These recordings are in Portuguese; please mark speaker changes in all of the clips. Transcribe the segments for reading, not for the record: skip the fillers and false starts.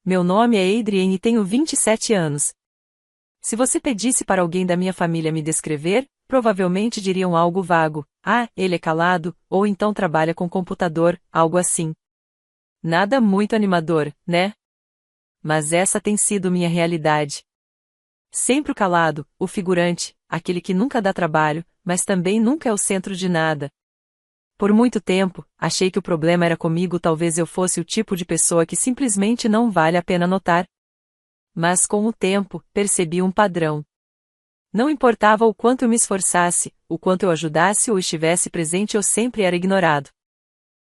Speaker 1: Meu nome é Adrien e tenho 27 anos. Se você pedisse para alguém da minha família me descrever, provavelmente diriam algo vago. Ah, ele é calado, ou então trabalha com computador, algo assim. Nada muito animador, né? Mas essa tem sido minha realidade. Sempre o calado, o figurante, aquele que nunca dá trabalho, mas também nunca é o centro de nada. Por muito tempo, achei que o problema era comigo, talvez eu fosse o tipo de pessoa que simplesmente não vale a pena notar. Mas com o tempo, percebi um padrão. Não importava o quanto eu me esforçasse, o quanto eu ajudasse ou estivesse presente, eu sempre era ignorado.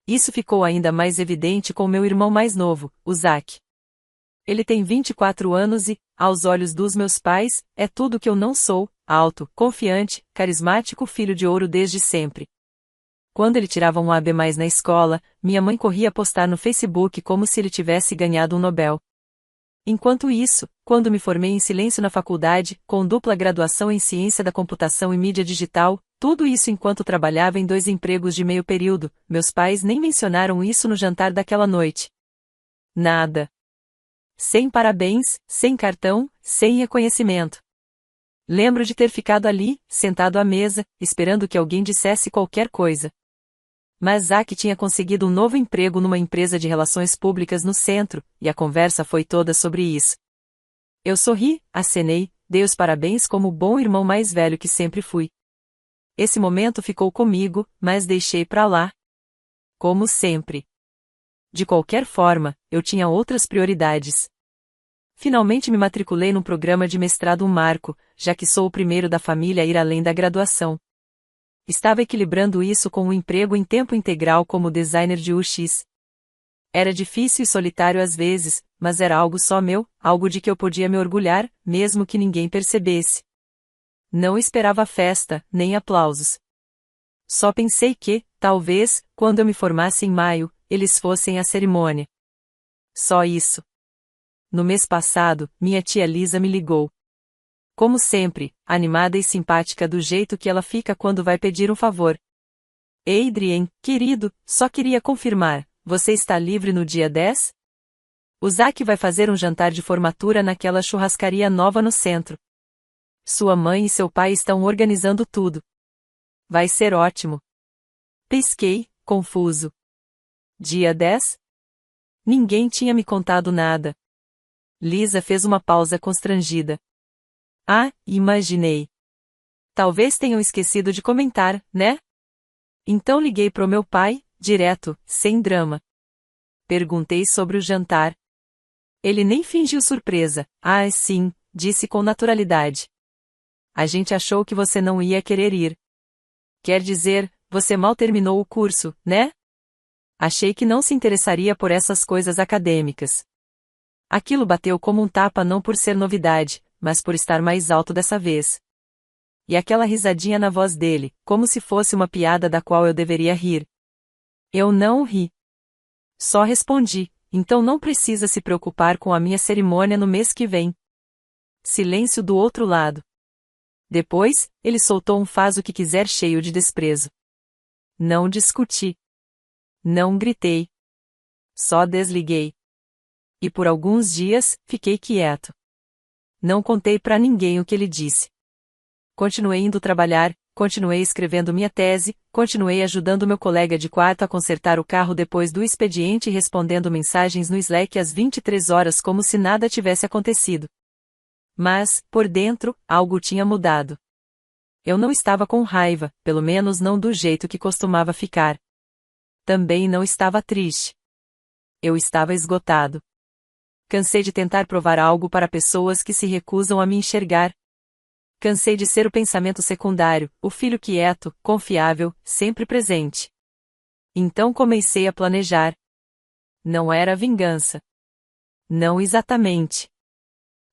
Speaker 1: Isso ficou ainda mais evidente com meu irmão mais novo, o Zach. Ele tem 24 anos e, aos olhos dos meus pais, é tudo que eu não sou: alto, confiante, carismático, filho de ouro desde sempre. Quando ele tirava um AB+ na escola, minha mãe corria postar no Facebook como se ele tivesse ganhado um Nobel. Enquanto isso, quando me formei em silêncio na faculdade, com dupla graduação em ciência da computação e mídia digital, tudo isso enquanto trabalhava em 2 empregos de meio período, meus pais nem mencionaram isso no jantar daquela noite. Nada. Sem parabéns, sem cartão, sem reconhecimento. Lembro de ter ficado ali, sentado à mesa, esperando que alguém dissesse qualquer coisa. Mas Zach tinha conseguido um novo emprego numa empresa de relações públicas no centro, e a conversa foi toda sobre isso. Eu sorri, acenei, dei os parabéns como o bom irmão mais velho que sempre fui. Esse momento ficou comigo, mas deixei pra lá. Como sempre. De qualquer forma, eu tinha outras prioridades. Finalmente me matriculei num programa de mestrado, um marco, já que sou o primeiro da família a ir além da graduação. Estava equilibrando isso com um emprego em tempo integral como designer de UX. Era difícil e solitário às vezes, mas era algo só meu, algo de que eu podia me orgulhar, mesmo que ninguém percebesse. Não esperava festa, nem aplausos. Só pensei que, talvez, quando eu me formasse em maio, eles fossem à cerimônia. Só isso. No mês passado, minha tia Lisa me ligou. Como sempre, animada e simpática do jeito que ela fica quando vai pedir um favor. Adrien, querido, só queria confirmar, você está livre no dia 10? O Zach vai fazer um jantar de formatura naquela churrascaria nova no centro. Sua mãe e seu pai estão organizando tudo. Vai ser ótimo. Pesquei, confuso. Dia 10? Ninguém tinha me contado nada. Lisa fez uma pausa constrangida. Ah, imaginei. Talvez tenham esquecido de comentar, né? Então liguei pro meu pai, direto, sem drama. Perguntei sobre o jantar. Ele nem fingiu surpresa. Ah, sim, disse com naturalidade. A gente achou que você não ia querer ir. Quer dizer, você mal terminou o curso, né? Achei que não se interessaria por essas coisas acadêmicas. Aquilo bateu como um tapa, não por ser novidade, mas por estar mais alto dessa vez. E aquela risadinha na voz dele, como se fosse uma piada da qual eu deveria rir. Eu não ri. Só respondi, então não precisa se preocupar com a minha cerimônia no mês que vem. Silêncio do outro lado. Depois, ele soltou um faz o que quiser cheio de desprezo. Não discuti. Não gritei. Só desliguei. E por alguns dias, fiquei quieto. Não contei pra ninguém o que ele disse. Continuei indo trabalhar, continuei escrevendo minha tese, continuei ajudando meu colega de quarto a consertar o carro depois do expediente e respondendo mensagens no Slack às 23 horas como se nada tivesse acontecido. Mas, por dentro, algo tinha mudado. Eu não estava com raiva, pelo menos não do jeito que costumava ficar. Também não estava triste. Eu estava esgotado. Cansei de tentar provar algo para pessoas que se recusam a me enxergar. Cansei de ser o pensamento secundário, o filho quieto, confiável, sempre presente. Então comecei a planejar. Não era vingança. Não exatamente.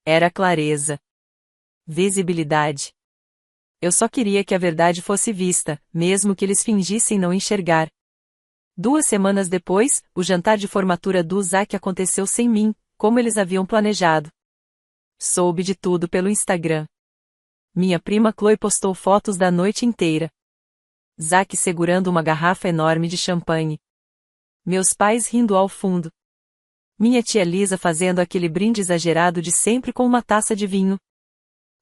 Speaker 1: Era clareza. Visibilidade. Eu só queria que a verdade fosse vista, mesmo que eles fingissem não enxergar. 2 semanas depois, o jantar de formatura do Zach aconteceu sem mim, como eles haviam planejado. Soube de tudo pelo Instagram. Minha prima Chloe postou fotos da noite inteira. Zach segurando uma garrafa enorme de champanhe. Meus pais rindo ao fundo. Minha tia Lisa fazendo aquele brinde exagerado de sempre com uma taça de vinho.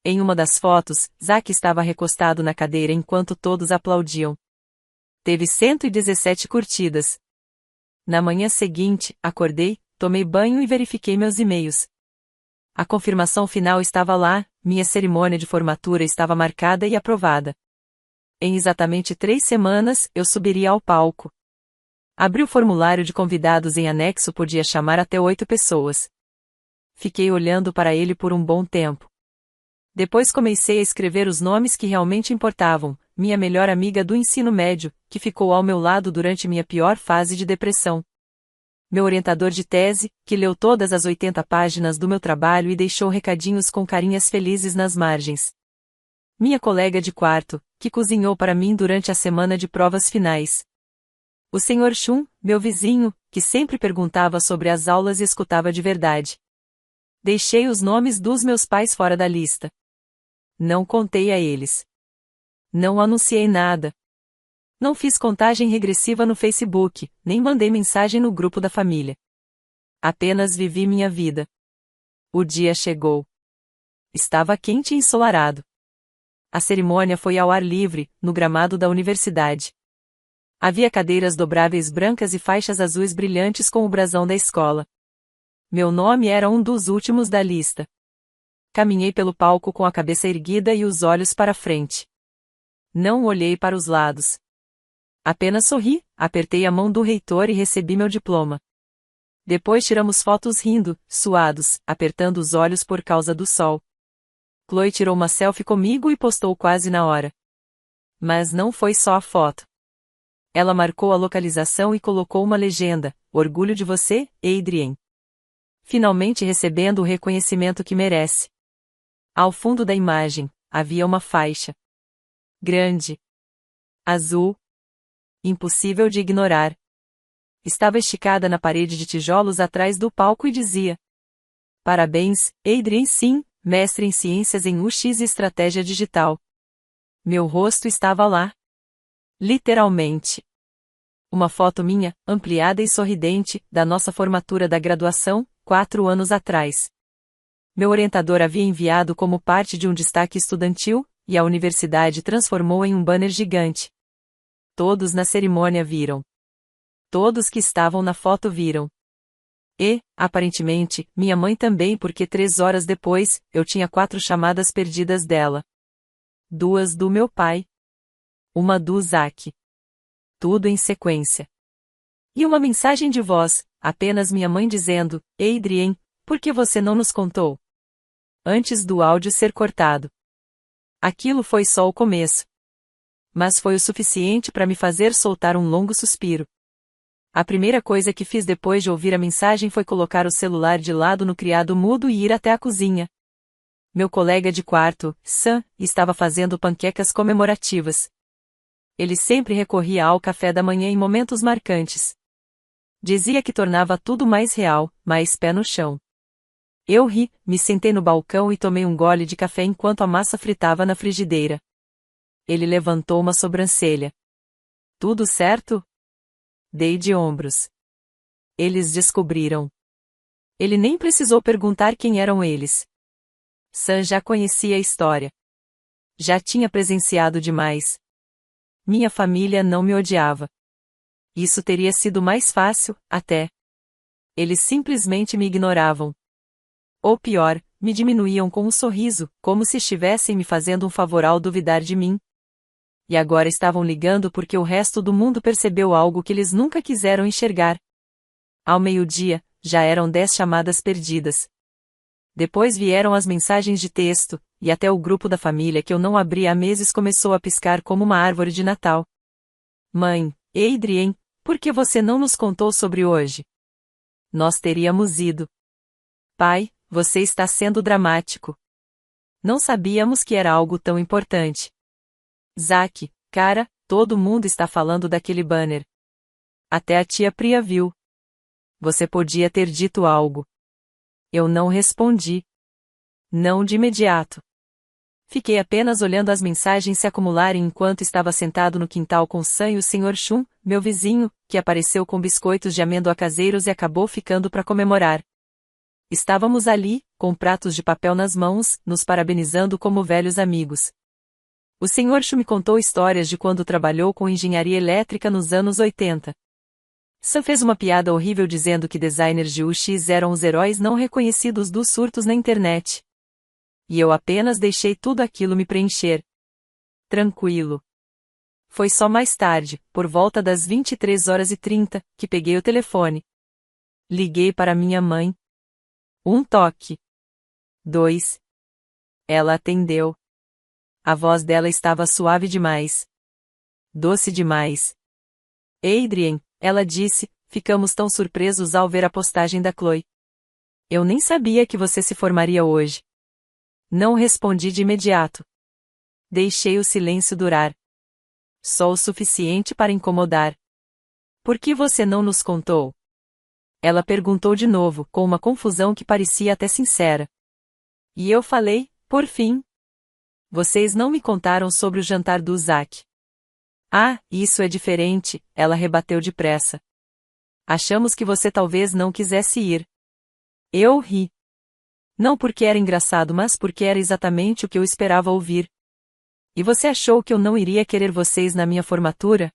Speaker 1: Em uma das fotos, Zack estava recostado na cadeira enquanto todos aplaudiam. Teve 117 curtidas. Na manhã seguinte, acordei, tomei banho e verifiquei meus e-mails. A confirmação final estava lá, minha cerimônia de formatura estava marcada e aprovada. Em exatamente 3 semanas, eu subiria ao palco. Abri o formulário de convidados em anexo, podia chamar até 8 pessoas. Fiquei olhando para ele por um bom tempo. Depois comecei a escrever os nomes que realmente importavam, minha melhor amiga do ensino médio, que ficou ao meu lado durante minha pior fase de depressão. Meu orientador de tese, que leu todas as 80 páginas do meu trabalho e deixou recadinhos com carinhas felizes nas margens. Minha colega de quarto, que cozinhou para mim durante a semana de provas finais. O Sr. Chun, meu vizinho, que sempre perguntava sobre as aulas e escutava de verdade. Deixei os nomes dos meus pais fora da lista. Não contei a eles. Não anunciei nada. Não fiz contagem regressiva no Facebook, nem mandei mensagem no grupo da família. Apenas vivi minha vida. O dia chegou. Estava quente e ensolarado. A cerimônia foi ao ar livre, no gramado da universidade. Havia cadeiras dobráveis brancas e faixas azuis brilhantes com o brasão da escola. Meu nome era um dos últimos da lista. Caminhei pelo palco com a cabeça erguida e os olhos para frente. Não olhei para os lados. Apenas sorri, apertei a mão do reitor e recebi meu diploma. Depois tiramos fotos rindo, suados, apertando os olhos por causa do sol. Chloe tirou uma selfie comigo e postou quase na hora. Mas não foi só a foto. Ela marcou a localização e colocou uma legenda: "Orgulho de você, Adrien. Finalmente recebendo o reconhecimento que merece." Ao fundo da imagem, havia uma faixa. Grande. Azul. Impossível de ignorar. Estava esticada na parede de tijolos atrás do palco e dizia: "Parabéns, Adrien Sim, mestre em ciências em UX e estratégia digital." Meu rosto estava lá. Literalmente. Uma foto minha, ampliada e sorridente, da nossa formatura da graduação, 4 anos atrás. Meu orientador havia enviado como parte de um destaque estudantil, e a universidade transformou em um banner gigante. Todos na cerimônia viram. Todos que estavam na foto viram. E, aparentemente, minha mãe também, porque 3 horas depois, eu tinha 4 chamadas perdidas dela. 2 do meu pai. Uma do Zack. Tudo em sequência. E uma mensagem de voz, apenas minha mãe dizendo: "Adrien, por que você não nos contou?" Antes do áudio ser cortado. Aquilo foi só o começo. Mas foi o suficiente para me fazer soltar um longo suspiro. A primeira coisa que fiz depois de ouvir a mensagem foi colocar o celular de lado no criado mudo e ir até a cozinha. Meu colega de quarto, Sam, estava fazendo panquecas comemorativas. Ele sempre recorria ao café da manhã em momentos marcantes. Dizia que tornava tudo mais real, mais pé no chão. Eu ri, me sentei no balcão e tomei um gole de café enquanto a massa fritava na frigideira. Ele levantou uma sobrancelha. "Tudo certo?" Dei de ombros. Eles descobriram. Ele nem precisou perguntar quem eram eles. Sam já conhecia a história. Já tinha presenciado demais. Minha família não me odiava. Isso teria sido mais fácil, até. Eles simplesmente me ignoravam. Ou pior, me diminuíam com um sorriso, como se estivessem me fazendo um favor ao duvidar de mim. E agora estavam ligando porque o resto do mundo percebeu algo que eles nunca quiseram enxergar. Ao meio-dia, já eram 10 chamadas perdidas. Depois vieram as mensagens de texto, e até o grupo da família que eu não abria há meses começou a piscar como uma árvore de Natal. "Mãe, Adrien, por que você não nos contou sobre hoje? Nós teríamos ido." "Pai, você está sendo dramático. Não sabíamos que era algo tão importante." "Zack, cara, todo mundo está falando daquele banner. Até a tia Priya viu. Você podia ter dito algo." Eu não respondi. Não de imediato. Fiquei apenas olhando as mensagens se acumularem enquanto estava sentado no quintal com Sam e o Sr. Chun, meu vizinho, que apareceu com biscoitos de amêndoa caseiros e acabou ficando para comemorar. Estávamos ali, com pratos de papel nas mãos, nos parabenizando como velhos amigos. O Sr. Chun me contou histórias de quando trabalhou com engenharia elétrica nos anos 80. Sam fez uma piada horrível dizendo que designers de UX eram os heróis não reconhecidos dos surtos na internet. E eu apenas deixei tudo aquilo me preencher. Tranquilo. Foi só mais tarde, por volta das 23h30, que peguei o telefone. Liguei para minha mãe. 1 toque. 2. Ela atendeu. A voz dela estava suave demais. Doce demais. Adrien, ela disse, ficamos tão surpresos ao ver a postagem da Chloe. Eu nem sabia que você se formaria hoje. Não respondi de imediato. Deixei o silêncio durar. Só o suficiente para incomodar. Por que você não nos contou? Ela perguntou de novo, com uma confusão que parecia até sincera. E eu falei, por fim. Vocês não me contaram sobre o jantar do Zack. Ah, isso é diferente, ela rebateu depressa. Achamos que você talvez não quisesse ir. Eu ri. Não porque era engraçado, mas porque era exatamente o que eu esperava ouvir. E você achou que eu não iria querer vocês na minha formatura?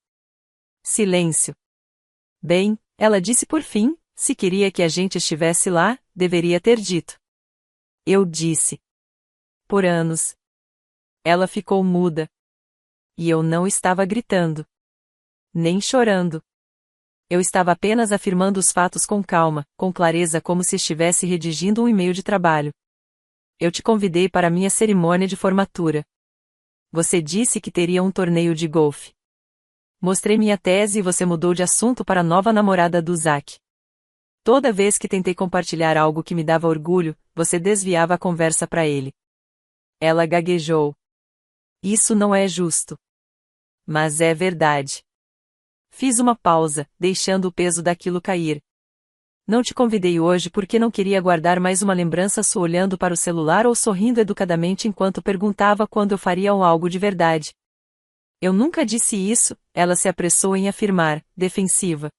Speaker 1: Silêncio. Bem, ela disse por fim, se queria que a gente estivesse lá, deveria ter dito. Eu disse. Por anos. Ela ficou muda. E eu não estava gritando. Nem chorando. Eu estava apenas afirmando os fatos com calma, com clareza, como se estivesse redigindo um e-mail de trabalho. Eu te convidei para minha cerimônia de formatura. Você disse que teria um torneio de golfe. Mostrei minha tese e você mudou de assunto para a nova namorada do Zack. Toda vez que tentei compartilhar algo que me dava orgulho, você desviava a conversa para ele. Ela gaguejou. Isso não é justo. Mas é verdade. Fiz uma pausa, deixando o peso daquilo cair. Não te convidei hoje porque não queria guardar mais uma lembrança sua olhando para o celular ou sorrindo educadamente enquanto perguntava quando eu faria algo de verdade. Eu nunca disse isso, ela se apressou em afirmar, defensiva.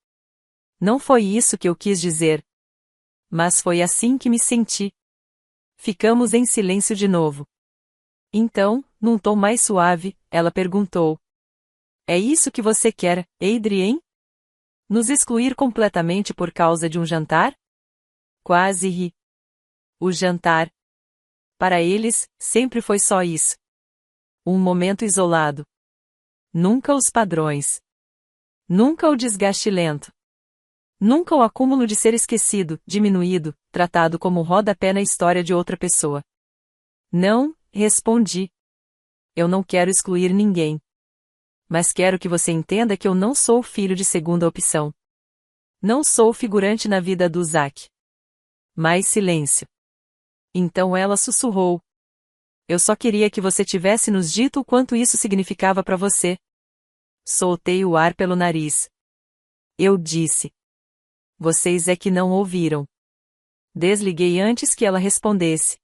Speaker 1: Não foi isso que eu quis dizer. Mas foi assim que me senti. Ficamos em silêncio de novo. Então, num tom mais suave, ela perguntou. É isso que você quer, Adrien? Nos excluir completamente por causa de um jantar? Quase ri. O jantar. Para eles, sempre foi só isso. Um momento isolado. Nunca os padrões. Nunca o desgaste lento. Nunca o acúmulo de ser esquecido, diminuído, tratado como rodapé na história de outra pessoa. Não, respondi. Eu não quero excluir ninguém. Mas quero que você entenda que eu não sou o filho de segunda opção. Não sou o figurante na vida do Zack. Mais silêncio. Então ela sussurrou. Eu só queria que você tivesse nos dito o quanto isso significava para você. Soltei o ar pelo nariz. Eu disse. Vocês é que não ouviram. Desliguei antes que ela respondesse.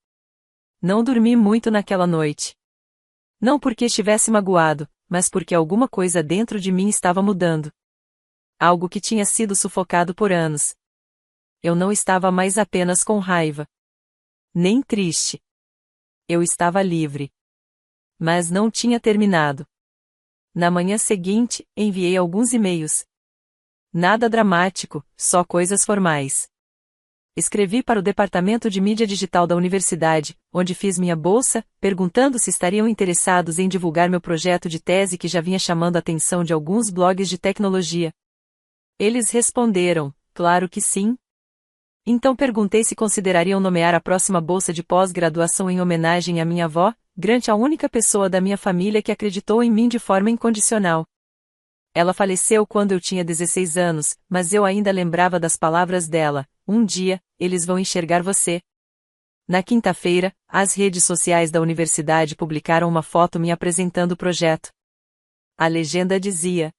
Speaker 1: Não dormi muito naquela noite. Não porque estivesse magoado, mas porque alguma coisa dentro de mim estava mudando. Algo que tinha sido sufocado por anos. Eu não estava mais apenas com raiva. Nem triste. Eu estava livre. Mas não tinha terminado. Na manhã seguinte, enviei alguns e-mails. Nada dramático, só coisas formais. Escrevi para o departamento de mídia digital da universidade, onde fiz minha bolsa, perguntando se estariam interessados em divulgar meu projeto de tese que já vinha chamando a atenção de alguns blogs de tecnologia. Eles responderam, claro que sim. Então perguntei se considerariam nomear a próxima bolsa de pós-graduação em homenagem à minha avó, Grant, a única pessoa da minha família que acreditou em mim de forma incondicional. Ela faleceu quando eu tinha 16 anos, mas eu ainda lembrava das palavras dela. Um dia, eles vão enxergar você. Na quinta-feira, as redes sociais da universidade publicaram uma foto me apresentando o projeto. A legenda dizia: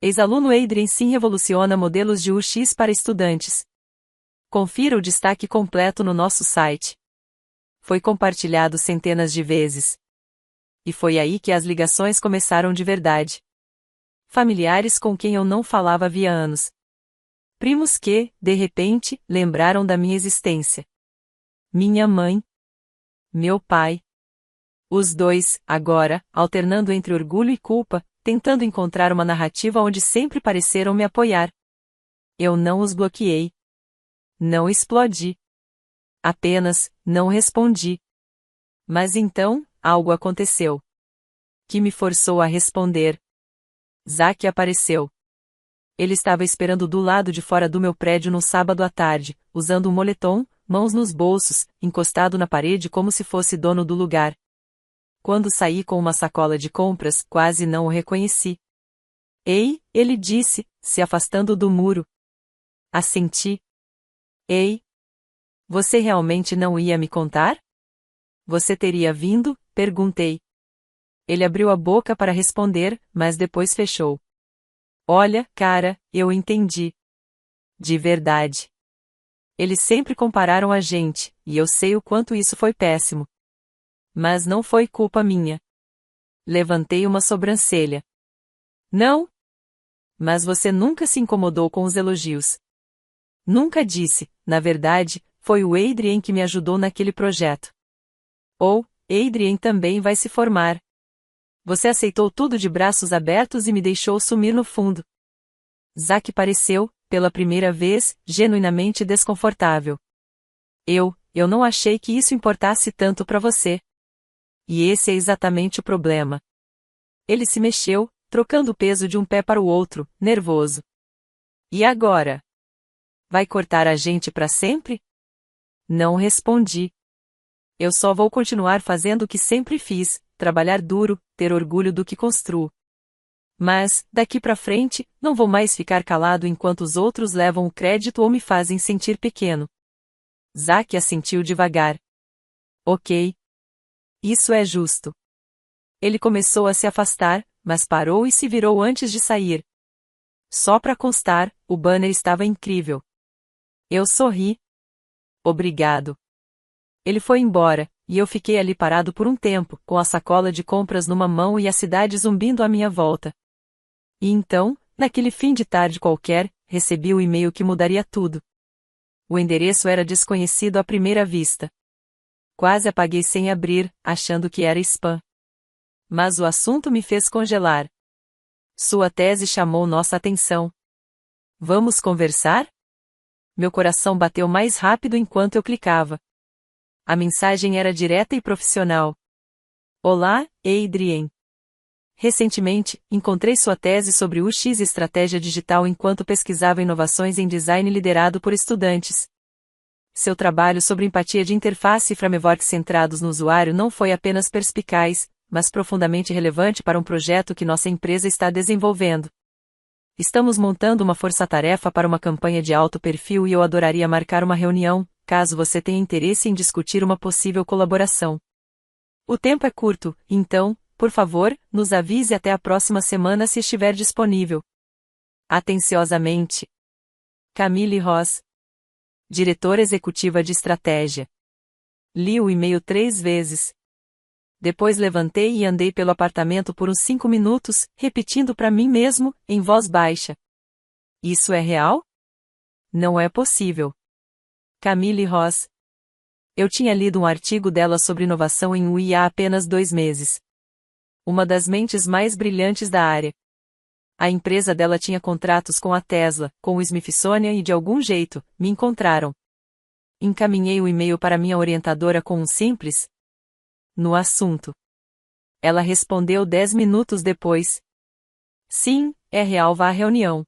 Speaker 1: Ex-aluno Adrien Sim revoluciona modelos de UX para estudantes. Confira o destaque completo no nosso site. Foi compartilhado centenas de vezes. E foi aí que as ligações começaram de verdade. Familiares com quem eu não falava havia anos. Primos que, de repente, lembraram da minha existência. Minha mãe. Meu pai. Os dois, agora, alternando entre orgulho e culpa, tentando encontrar uma narrativa onde sempre pareceram me apoiar. Eu não os bloqueei. Não explodi. Apenas, não respondi. Mas então, algo aconteceu. Que me forçou a responder. Zack apareceu. Ele estava esperando do lado de fora do meu prédio no sábado à tarde, usando um moletom, mãos nos bolsos, encostado na parede como se fosse dono do lugar. Quando saí com uma sacola de compras, quase não o reconheci. Ei, ele disse, se afastando do muro. Assenti. Ei. Você realmente não ia me contar? Você teria vindo? Perguntei. Ele abriu a boca para responder, mas depois fechou. Olha, cara, eu entendi. De verdade. Eles sempre compararam a gente, e eu sei o quanto isso foi péssimo. Mas não foi culpa minha. Levantei uma sobrancelha. Não? Mas você nunca se incomodou com os elogios. Nunca disse, na verdade, foi o Adrien que me ajudou naquele projeto. Ou, Adrien também vai se formar. Você aceitou tudo de braços abertos e me deixou sumir no fundo. Zack pareceu, pela primeira vez, genuinamente desconfortável. Eu não achei que isso importasse tanto para você. E esse é exatamente o problema. Ele se mexeu, trocando o peso de um pé para o outro, nervoso. E agora? Vai cortar a gente para sempre? Não respondi. Eu só vou continuar fazendo o que sempre fiz, trabalhar duro, ter orgulho do que construo. Mas, daqui para frente, não vou mais ficar calado enquanto os outros levam o crédito ou me fazem sentir pequeno. Zack assentiu devagar. Ok. Isso é justo. Ele começou a se afastar, mas parou e se virou antes de sair. Só para constar, o banner estava incrível. Eu sorri. Obrigado. Ele foi embora, e eu fiquei ali parado por um tempo, com a sacola de compras numa mão e a cidade zumbindo à minha volta. E então, naquele fim de tarde qualquer, recebi o e-mail que mudaria tudo. O endereço era desconhecido à primeira vista. Quase apaguei sem abrir, achando que era spam. Mas o assunto me fez congelar. Sua tese chamou nossa atenção. Vamos conversar? Meu coração bateu mais rápido enquanto eu clicava. A mensagem era direta e profissional. Olá, Adrien. Recentemente, encontrei sua tese sobre UX Estratégia Digital enquanto pesquisava inovações em design liderado por estudantes. Seu trabalho sobre empatia de interface e frameworks centrados no usuário não foi apenas perspicaz, mas profundamente relevante para um projeto que nossa empresa está desenvolvendo. Estamos montando uma força-tarefa para uma campanha de alto perfil e eu adoraria marcar uma reunião, caso você tenha interesse em discutir uma possível colaboração. O tempo é curto, então, por favor, nos avise até a próxima semana se estiver disponível. Atenciosamente. Camille Ross. Diretora Executiva de Estratégia. Li o e-mail 3 vezes. Depois levantei e andei pelo apartamento por uns 5 minutos, repetindo para mim mesmo, em voz baixa. Isso é real? Não é possível. Camille Ross. Eu tinha lido um artigo dela sobre inovação em UI há apenas 2 meses. Uma das mentes mais brilhantes da área. A empresa dela tinha contratos com a Tesla, com o Smithsonian e de algum jeito, me encontraram. Encaminhei o e-mail para minha orientadora com um simples no assunto. Ela respondeu 10 minutos depois. Sim, é real, vá à reunião.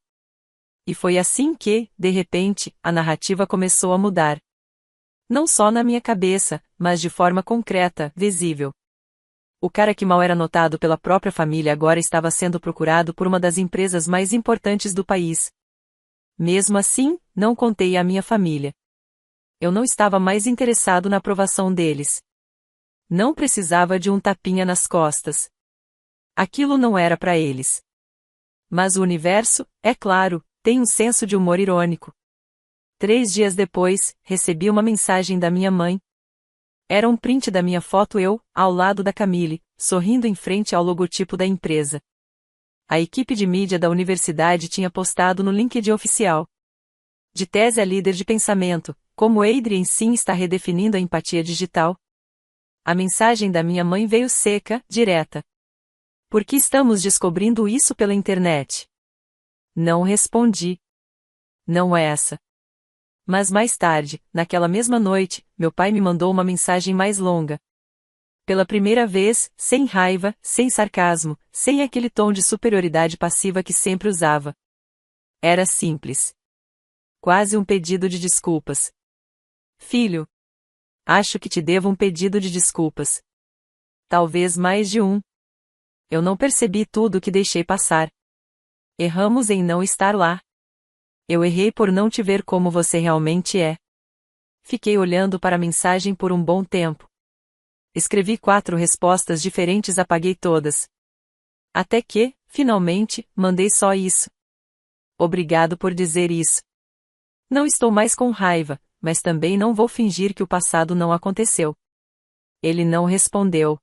Speaker 1: E foi assim que, de repente, a narrativa começou a mudar. Não só na minha cabeça, mas de forma concreta, visível. O cara que mal era notado pela própria família agora estava sendo procurado por uma das empresas mais importantes do país. Mesmo assim, não contei à minha família. Eu não estava mais interessado na aprovação deles. Não precisava de um tapinha nas costas. Aquilo não era para eles. Mas o universo, é claro, tem um senso de humor irônico. 3 dias depois, recebi uma mensagem da minha mãe. Era um print da minha foto eu, ao lado da Camille, sorrindo em frente ao logotipo da empresa. A equipe de mídia da universidade tinha postado no LinkedIn oficial. De tese a líder de pensamento, como Adrian sim está redefinindo a empatia digital. A mensagem da minha mãe veio seca, direta. Por que estamos descobrindo isso pela internet? Não respondi. Não é essa. Mas mais tarde, naquela mesma noite, meu pai me mandou uma mensagem mais longa. Pela primeira vez, sem raiva, sem sarcasmo, sem aquele tom de superioridade passiva que sempre usava. Era simples. Quase um pedido de desculpas. Filho. Acho que te devo um pedido de desculpas. Talvez mais de um. Eu não percebi tudo o que deixei passar. Erramos em não estar lá. Eu errei por não te ver como você realmente é. Fiquei olhando para a mensagem por um bom tempo. Escrevi 4 respostas diferentes, apaguei todas. Até que, finalmente, mandei só isso. Obrigado por dizer isso. Não estou mais com raiva, mas também não vou fingir que o passado não aconteceu. Ele não respondeu.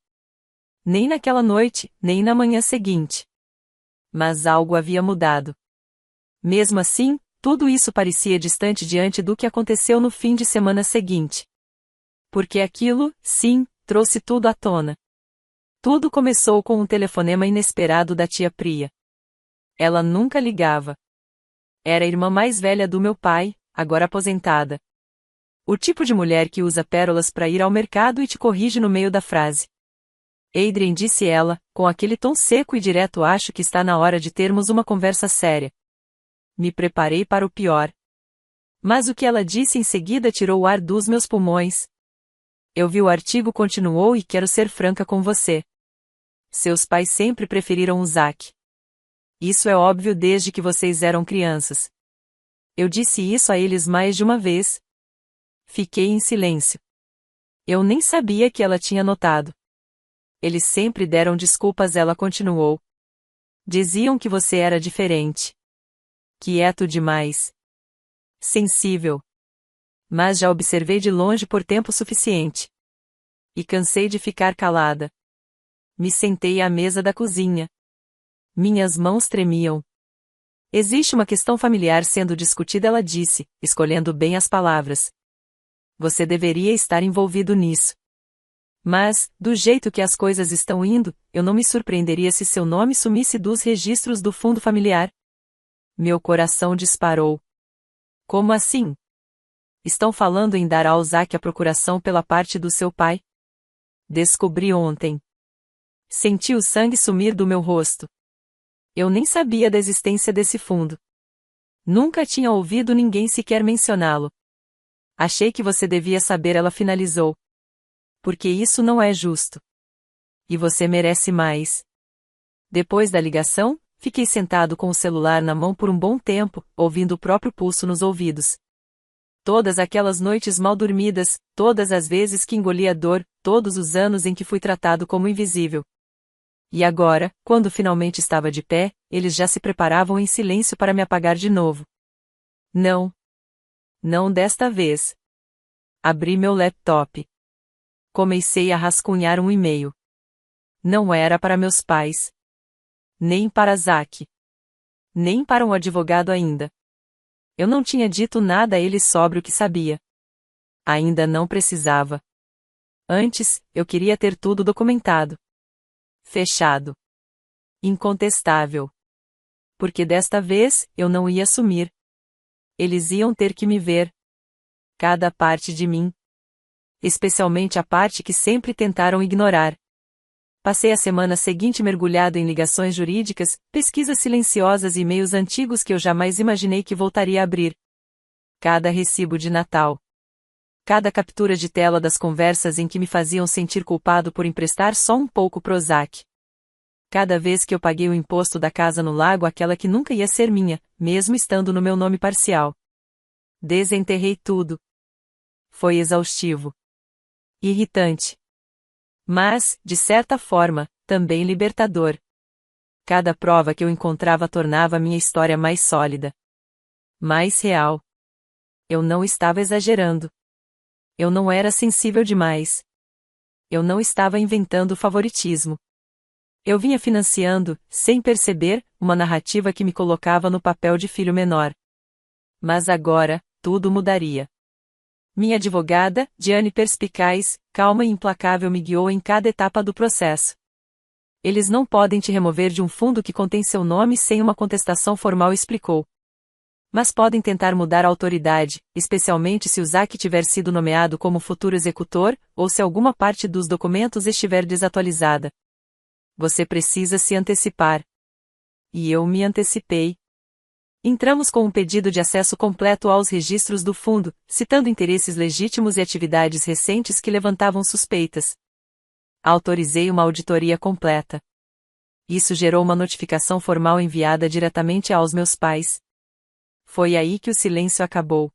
Speaker 1: Nem naquela noite, nem na manhã seguinte. Mas algo havia mudado. Mesmo assim, tudo isso parecia distante diante do que aconteceu no fim de semana seguinte. Porque aquilo, sim, trouxe tudo à tona. Tudo começou com um telefonema inesperado da tia Priya. Ela nunca ligava. Era a irmã mais velha do meu pai, agora aposentada. O tipo de mulher que usa pérolas para ir ao mercado e te corrige no meio da frase. Adrian, disse ela, com aquele tom seco e direto, acho que está na hora de termos uma conversa séria. Me preparei para o pior. Mas o que ela disse em seguida tirou o ar dos meus pulmões. Eu vi o artigo, continuou, e quero ser franca com você. Seus pais sempre preferiram o Zack. Isso é óbvio desde que vocês eram crianças. Eu disse isso a eles mais de uma vez. Fiquei em silêncio. Eu nem sabia que ela tinha notado. Eles sempre deram desculpas, ela continuou. Diziam que você era diferente. Quieto demais. Sensível. Mas já observei de longe por tempo suficiente. E cansei de ficar calada. Me sentei à mesa da cozinha. Minhas mãos tremiam. Existe uma questão familiar sendo discutida, ela disse, escolhendo bem as palavras. Você deveria estar envolvido nisso. Mas, do jeito que as coisas estão indo, eu não me surpreenderia se seu nome sumisse dos registros do fundo familiar. Meu coração disparou. Como assim? Estão falando em dar ao Zack a procuração pela parte do seu pai? Descobri ontem. Senti o sangue sumir do meu rosto. Eu nem sabia da existência desse fundo. Nunca tinha ouvido ninguém sequer mencioná-lo. Achei que você devia saber, ela finalizou. Porque isso não é justo. E você merece mais. Depois da ligação, fiquei sentado com o celular na mão por um bom tempo, ouvindo o próprio pulso nos ouvidos. Todas aquelas noites mal dormidas, todas as vezes que engoli a dor, todos os anos em que fui tratado como invisível. E agora, quando finalmente estava de pé, eles já se preparavam em silêncio para me apagar de novo. Não. Não desta vez. Abri meu laptop. Comecei a rascunhar um e-mail. Não era para meus pais. Nem para Zack. Nem para um advogado ainda. Eu não tinha dito nada a ele sobre o que sabia. Ainda não precisava. Antes, eu queria ter tudo documentado. Fechado. Incontestável. Porque desta vez, eu não ia sumir. Eles iam ter que me ver. Cada parte de mim. Especialmente a parte que sempre tentaram ignorar. Passei a semana seguinte mergulhado em ligações jurídicas, pesquisas silenciosas e e-mails antigos que eu jamais imaginei que voltaria a abrir. Cada recibo de Natal. Cada captura de tela das conversas em que me faziam sentir culpado por emprestar só um pouco pro Zack. Cada vez que eu paguei o imposto da casa no lago, aquela que nunca ia ser minha, mesmo estando no meu nome parcial. Desenterrei tudo. Foi exaustivo. Irritante. Mas, de certa forma, também libertador. Cada prova que eu encontrava tornava minha história mais sólida. Mais real. Eu não estava exagerando. Eu não era sensível demais. Eu não estava inventando favoritismo. Eu vinha financiando, sem perceber, uma narrativa que me colocava no papel de filho menor. Mas agora, tudo mudaria. Minha advogada, Diane perspicaz, calma e implacável me guiou em cada etapa do processo. Eles não podem te remover de um fundo que contém seu nome sem uma contestação formal, explicou. Mas podem tentar mudar a autoridade, especialmente se o Zack tiver sido nomeado como futuro executor, ou se alguma parte dos documentos estiver desatualizada. Você precisa se antecipar. E eu me antecipei. Entramos com um pedido de acesso completo aos registros do fundo, citando interesses legítimos e atividades recentes que levantavam suspeitas. Autorizei uma auditoria completa. Isso gerou uma notificação formal enviada diretamente aos meus pais. Foi aí que o silêncio acabou.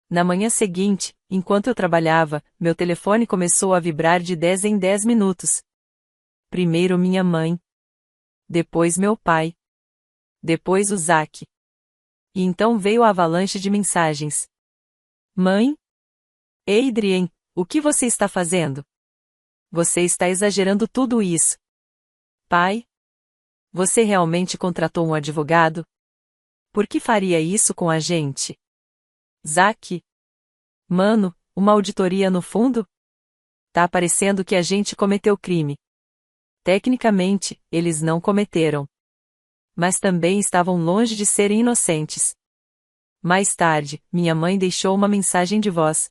Speaker 1: Na manhã seguinte, enquanto eu trabalhava, meu telefone começou a vibrar de 10 em 10 minutos. Primeiro minha mãe. Depois meu pai. Depois o Zack. E então veio a avalanche de mensagens. Mãe? Adrien, o que você está fazendo? Você está exagerando tudo isso. Pai? Você realmente contratou um advogado? Por que faria isso com a gente? Zack? Mano, uma auditoria no fundo? Tá parecendo que a gente cometeu crime. Tecnicamente, eles não cometeram. Mas também estavam longe de serem inocentes. Mais tarde, minha mãe deixou uma mensagem de voz.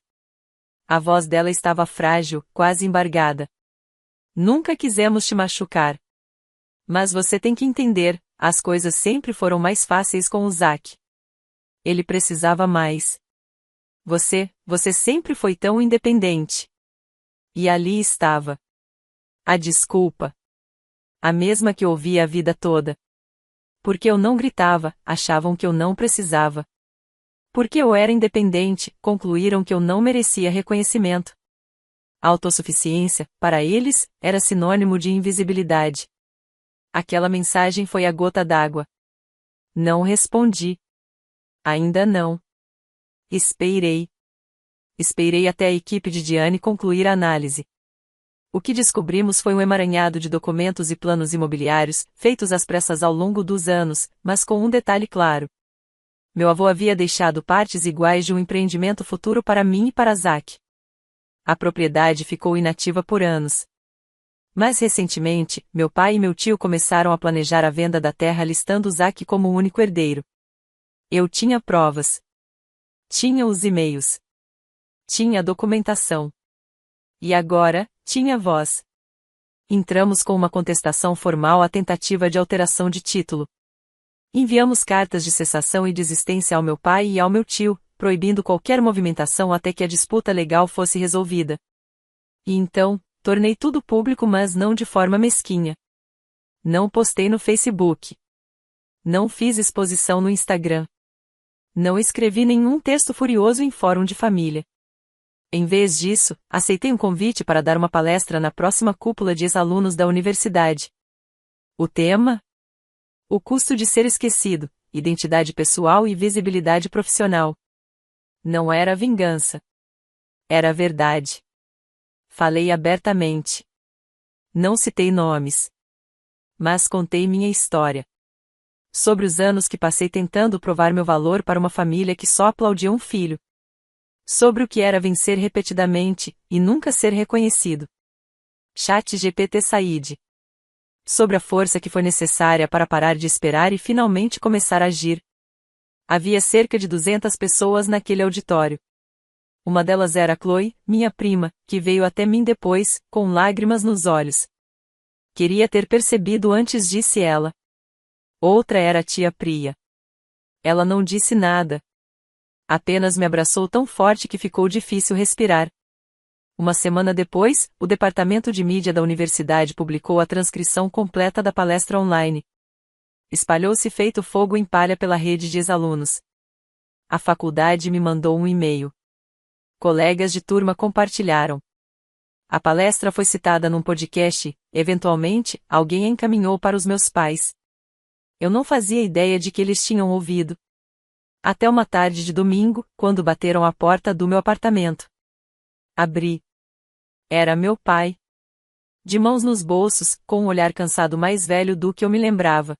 Speaker 1: A voz dela estava frágil, quase embargada. Nunca quisemos te machucar. Mas você tem que entender, as coisas sempre foram mais fáceis com o Zack. Ele precisava mais. Você sempre foi tão independente. E ali estava. A desculpa. A mesma que ouvi a vida toda. Porque eu não gritava, achavam que eu não precisava. Porque eu era independente, concluíram que eu não merecia reconhecimento. Autossuficiência, para eles, era sinônimo de invisibilidade. Aquela mensagem foi a gota d'água. Não respondi. Ainda não. Esperei. Esperei até a equipe de Diane concluir a análise. O que descobrimos foi um emaranhado de documentos e planos imobiliários, feitos às pressas ao longo dos anos, mas com um detalhe claro. Meu avô havia deixado partes iguais de um empreendimento futuro para mim e para Zack. A propriedade ficou inativa por anos. Mais recentemente, meu pai e meu tio começaram a planejar a venda da terra listando Zack como o único herdeiro. Eu tinha provas. Tinha os e-mails. Tinha a documentação. E agora, tinha voz. Entramos com uma contestação formal à tentativa de alteração de título. Enviamos cartas de cessação e desistência ao meu pai e ao meu tio, proibindo qualquer movimentação até que a disputa legal fosse resolvida. E então, tornei tudo público, mas não de forma mesquinha. Não postei no Facebook. Não fiz exposição no Instagram. Não escrevi nenhum texto furioso em fórum de família. Em vez disso, aceitei um convite para dar uma palestra na próxima cúpula de ex-alunos da universidade. O tema? O custo de ser esquecido, identidade pessoal e visibilidade profissional. Não era vingança. Era verdade. Falei abertamente. Não citei nomes. Mas contei minha história. Sobre os anos que passei tentando provar meu valor para uma família que só aplaudia um filho. Sobre o que era vencer repetidamente, e nunca ser reconhecido. ChatGPT Said. Sobre a força que foi necessária para parar de esperar e finalmente começar a agir. Havia cerca de 200 pessoas naquele auditório. Uma delas era Chloe, minha prima, que veio até mim depois, com lágrimas nos olhos. Queria ter percebido antes, disse ela. Outra era a tia Priya. Ela não disse nada. Apenas me abraçou tão forte que ficou difícil respirar. Uma semana depois, o departamento de mídia da universidade publicou a transcrição completa da palestra online. Espalhou-se feito fogo em palha pela rede de ex-alunos. A faculdade me mandou um e-mail. Colegas de turma compartilharam. A palestra foi citada num podcast, eventualmente, alguém a encaminhou para os meus pais. Eu não fazia ideia de que eles tinham ouvido. Até uma tarde de domingo, quando bateram à porta do meu apartamento. Abri. Era meu pai. de mãos nos bolsos, com um olhar cansado mais velho do que eu me lembrava.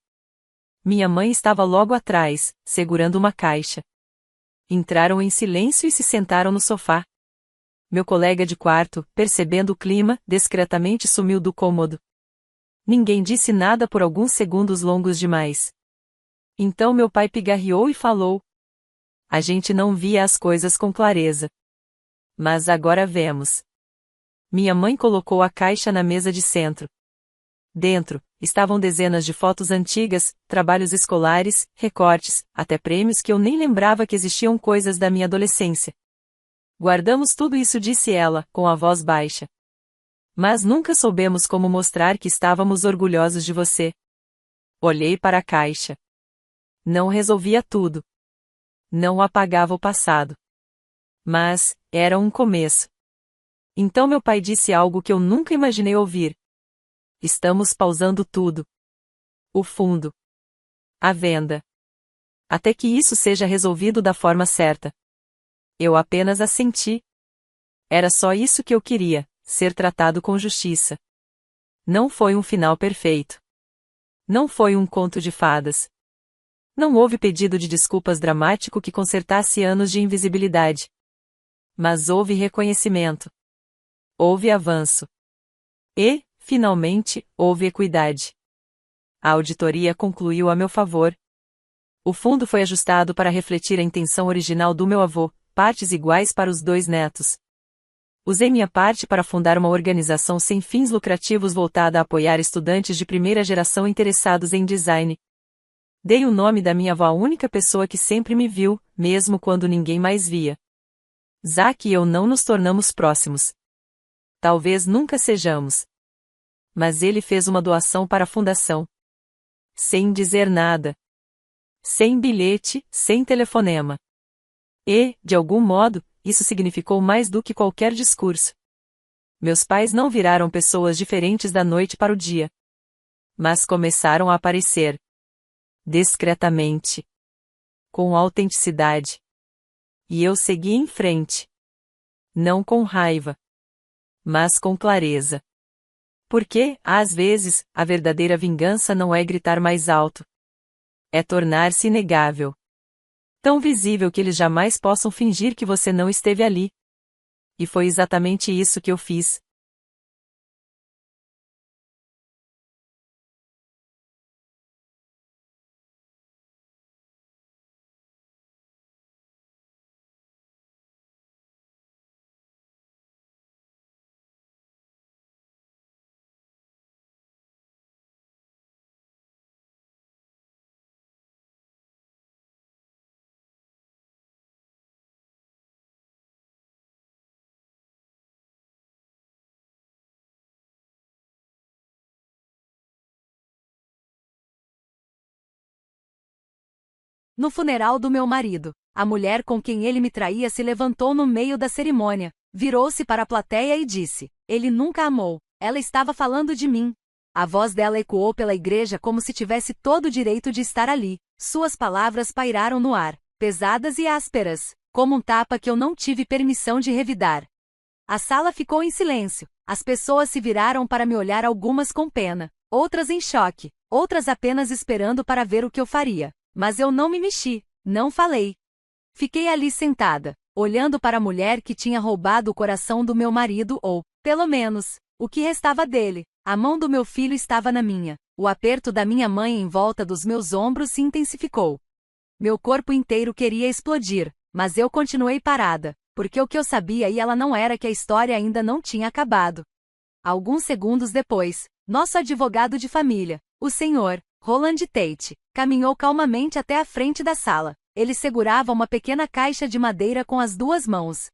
Speaker 1: Minha mãe estava logo atrás, segurando uma caixa. Entraram em silêncio e se sentaram no sofá. Meu colega de quarto, percebendo o clima, discretamente sumiu do cômodo. Ninguém disse nada por alguns segundos longos demais. Então meu pai pigarreou e falou. A gente não via as coisas com clareza. Mas agora vemos. Minha mãe colocou a caixa na mesa de centro. Dentro, estavam dezenas de fotos antigas, trabalhos escolares, recortes, até prêmios que eu nem lembrava que existiam, coisas da minha adolescência. Guardamos tudo isso, disse ela, com a voz baixa. Mas nunca soubemos como mostrar que estávamos orgulhosos de você. Olhei para a caixa. Não resolvia tudo. Não apagava o passado. Mas, era um começo. Então meu pai disse algo que eu nunca imaginei ouvir. Estamos pausando tudo. O fundo. A venda. Até que isso seja resolvido da forma certa. Eu apenas assenti. Era só isso que eu queria, ser tratado com justiça. Não foi um final perfeito. Não foi um conto de fadas. Não houve pedido de desculpas dramático que consertasse anos de invisibilidade. Mas houve reconhecimento. Houve avanço. E, finalmente, houve equidade. A auditoria concluiu a meu favor. O fundo foi ajustado para refletir a intenção original do meu avô, partes iguais para os 2 netos. Usei minha parte para fundar uma organização sem fins lucrativos voltada a apoiar estudantes de primeira geração interessados em design. Dei o nome da minha avó à única pessoa que sempre me viu, mesmo quando ninguém mais via. Zack e eu não nos tornamos próximos. Talvez nunca sejamos. Mas ele fez uma doação para a fundação. Sem dizer nada. Sem bilhete, sem telefonema. E, de algum modo, isso significou mais do que qualquer discurso. Meus pais não viraram pessoas diferentes da noite para o dia. Mas começaram a aparecer. Discretamente. Com autenticidade. E eu segui em frente. Não com raiva. Mas com clareza. Porque, às vezes, a verdadeira vingança não é gritar mais alto. É tornar-se inegável. Tão visível que eles jamais possam fingir que você não esteve ali. E foi exatamente isso que eu fiz.
Speaker 2: No funeral do meu marido, a mulher com quem ele me traía se levantou no meio da cerimônia, virou-se para a plateia e disse: Ele nunca amou, ela estava falando de mim. A voz dela ecoou pela igreja como se tivesse todo o direito de estar ali. Suas palavras pairaram no ar, pesadas e ásperas, como um tapa que eu não tive permissão de revidar. A sala ficou em silêncio. As pessoas se viraram para me olhar, algumas com pena, outras em choque, outras apenas esperando para ver o que eu faria. Mas eu não me mexi, não falei. Fiquei ali sentada, olhando para a mulher que tinha roubado o coração do meu marido, ou, pelo menos, o que restava dele. A mão do meu filho estava na minha. O aperto da minha mãe em volta dos meus ombros se intensificou. Meu corpo inteiro queria explodir, mas eu continuei parada, porque o que eu sabia e ela não era que a história ainda não tinha acabado. Alguns segundos depois, nosso advogado de família, o Sr. Roland Tate, caminhou calmamente até a frente da sala. Ele segurava uma pequena caixa de madeira com as 2 mãos.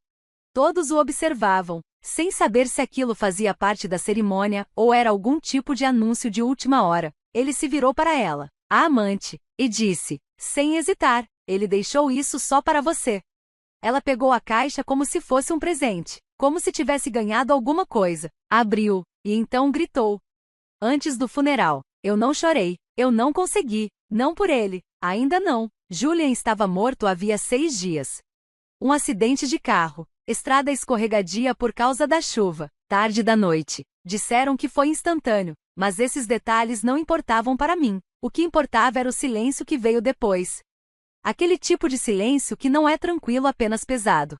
Speaker 2: Todos o observavam, sem saber se aquilo fazia parte da cerimônia ou era algum tipo de anúncio de última hora. Ele se virou para ela, a amante, e disse, sem hesitar: ele deixou isso só para você. Ela pegou a caixa como se fosse um presente, como se tivesse ganhado alguma coisa. Abriu, e então gritou. Antes do funeral, eu não chorei. Eu não consegui, não por ele, ainda não. Julian estava morto havia 6 dias. Um acidente de carro, estrada escorregadia por causa da chuva, tarde da noite. Disseram que foi instantâneo, mas esses detalhes não importavam para mim. O que importava era o silêncio que veio depois. Aquele tipo de silêncio que não é tranquilo, apenas pesado.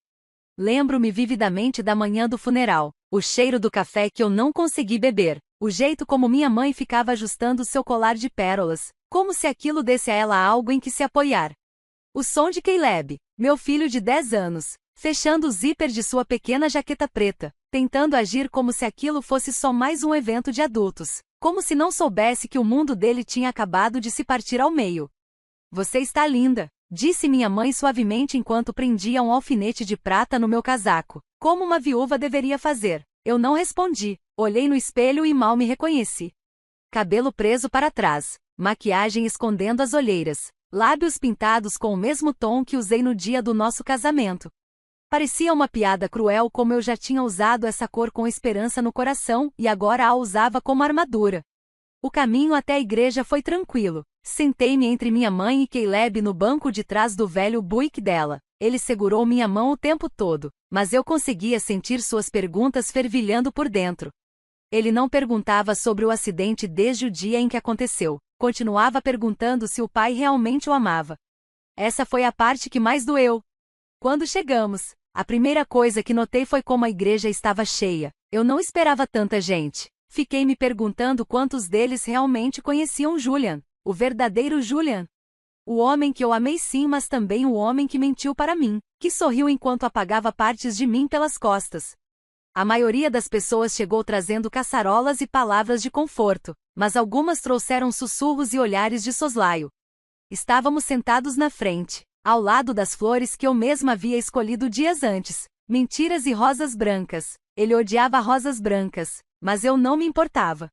Speaker 2: Lembro-me vividamente da manhã do funeral, o cheiro do café que eu não consegui beber, o jeito como minha mãe ficava ajustando seu colar de pérolas, como se aquilo desse a ela algo em que se apoiar. O som de Caleb, meu filho de 10 anos, fechando o zíper de sua pequena jaqueta preta, tentando agir como se aquilo fosse só mais um evento de adultos, como se não soubesse que o mundo dele tinha acabado de se partir ao meio. Você está linda, disse minha mãe suavemente enquanto prendia um alfinete de prata no meu casaco, como uma viúva deveria fazer. Eu não respondi, olhei no espelho e mal me reconheci. Cabelo preso para trás, maquiagem escondendo as olheiras, lábios pintados com o mesmo tom que usei no dia do nosso casamento. Parecia uma piada cruel como eu já tinha usado essa cor com esperança no coração e agora a usava como armadura. O caminho até a igreja foi tranquilo. Sentei-me entre minha mãe e Caleb no banco de trás do velho Buick dela. Ele segurou minha mão o tempo todo, mas eu conseguia sentir suas perguntas fervilhando por dentro. Ele não perguntava sobre o acidente desde o dia em que aconteceu. Continuava perguntando se o pai realmente o amava. Essa foi a parte que mais doeu. Quando chegamos, a primeira coisa que notei foi como a igreja estava cheia. Eu não esperava tanta gente. Fiquei me perguntando quantos deles realmente conheciam Julian, o verdadeiro Julian. O homem que eu amei sim, mas também o homem que mentiu para mim, que sorriu enquanto apagava partes de mim pelas costas. A maioria das pessoas chegou trazendo caçarolas e palavras de conforto, mas algumas trouxeram sussurros e olhares de soslaio. Estávamos sentados na frente, ao lado das flores que eu mesma havia escolhido dias antes, mentiras e rosas brancas. Ele odiava rosas brancas, mas eu não me importava.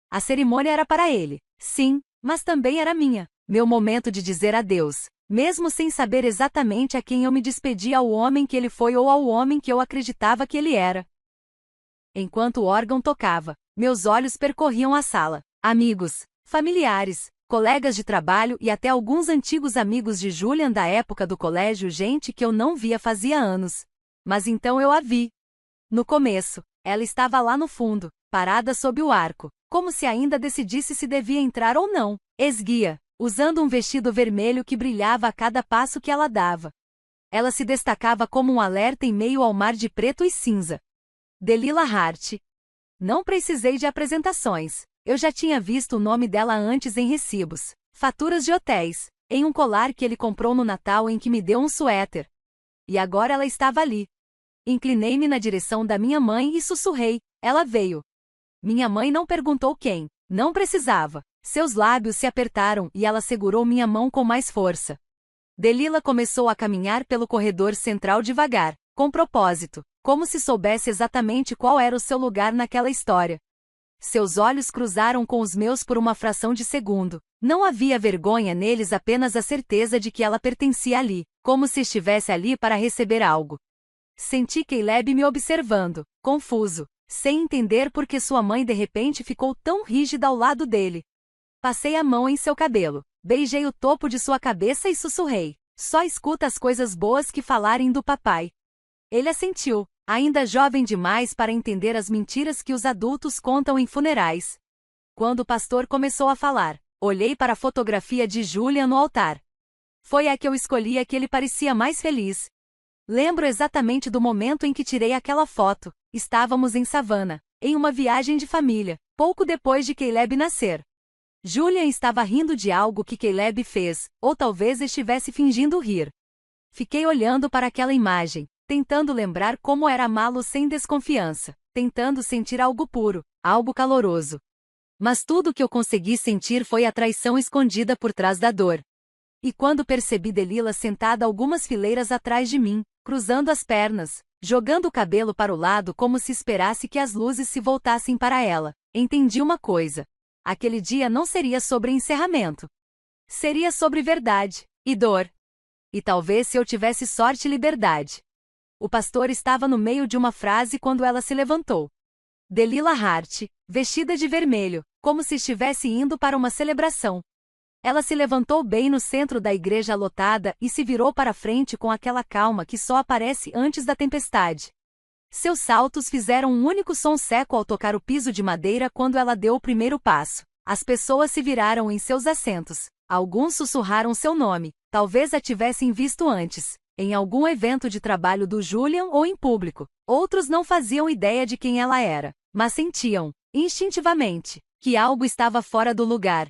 Speaker 2: A cerimônia era para ele, sim, mas também era minha, meu momento de dizer adeus, mesmo sem saber exatamente a quem eu me despedia, ao homem que ele foi ou ao homem que eu acreditava que ele era. Enquanto o órgão tocava, meus olhos percorriam a sala. Amigos, familiares, colegas de trabalho e até alguns antigos amigos de Julian da época do colégio, gente que eu não via fazia anos. Mas então eu a vi. No começo, ela estava lá no fundo, parada sob o arco, como se ainda decidisse se devia entrar ou não, esguia, usando um vestido vermelho que brilhava a cada passo que ela dava. Ela se destacava como um alerta em meio ao mar de preto e cinza. Delilah Hart. Não precisei de apresentações. Eu já tinha visto o nome dela antes em recibos, faturas de hotéis, em um colar que ele comprou no Natal em que me deu um suéter. E agora ela estava ali. Inclinei-me na direção da minha mãe e sussurrei. Ela veio. Minha mãe não perguntou quem. Não precisava. Seus lábios se apertaram e ela segurou minha mão com mais força. Delilah começou a caminhar pelo corredor central devagar, com propósito, como se soubesse exatamente qual era o seu lugar naquela história. Seus olhos cruzaram com os meus por uma fração de segundo. Não havia vergonha neles, apenas a certeza de que ela pertencia ali, como se estivesse ali para receber algo. Senti Caleb me observando, confuso, sem entender por que sua mãe de repente ficou tão rígida ao lado dele. Passei a mão em seu cabelo, beijei o topo de sua cabeça e sussurrei. Só escuta as coisas boas que falarem do papai. Ele assentiu, ainda jovem demais para entender as mentiras que os adultos contam em funerais. Quando o pastor começou a falar, olhei para a fotografia de Julian no altar. Foi a que eu escolhi, a que ele parecia mais feliz. Lembro exatamente do momento em que tirei aquela foto. Estávamos em Savannah, em uma viagem de família, pouco depois de Caleb nascer. Julian estava rindo de algo que Caleb fez, ou talvez estivesse fingindo rir. Fiquei olhando para aquela imagem, tentando lembrar como era amá-lo sem desconfiança, tentando sentir algo puro, algo caloroso. Mas tudo o que eu consegui sentir foi a traição escondida por trás da dor. E quando percebi Delilah sentada algumas fileiras atrás de mim, cruzando as pernas, jogando o cabelo para o lado como se esperasse que as luzes se voltassem para ela, entendi uma coisa. Aquele dia não seria sobre encerramento. Seria sobre verdade e dor. E talvez, se eu tivesse sorte, liberdade. O pastor estava no meio de uma frase quando ela se levantou. Delilah Hart, vestida de vermelho, como se estivesse indo para uma celebração. Ela se levantou bem no centro da igreja lotada e se virou para frente com aquela calma que só aparece antes da tempestade. Seus saltos fizeram um único som seco ao tocar o piso de madeira quando ela deu o primeiro passo. As pessoas se viraram em seus assentos. Alguns sussurraram seu nome, talvez a tivessem visto antes, em algum evento de trabalho do Julian ou em público. Outros não faziam ideia de quem ela era, mas sentiam, instintivamente, que algo estava fora do lugar.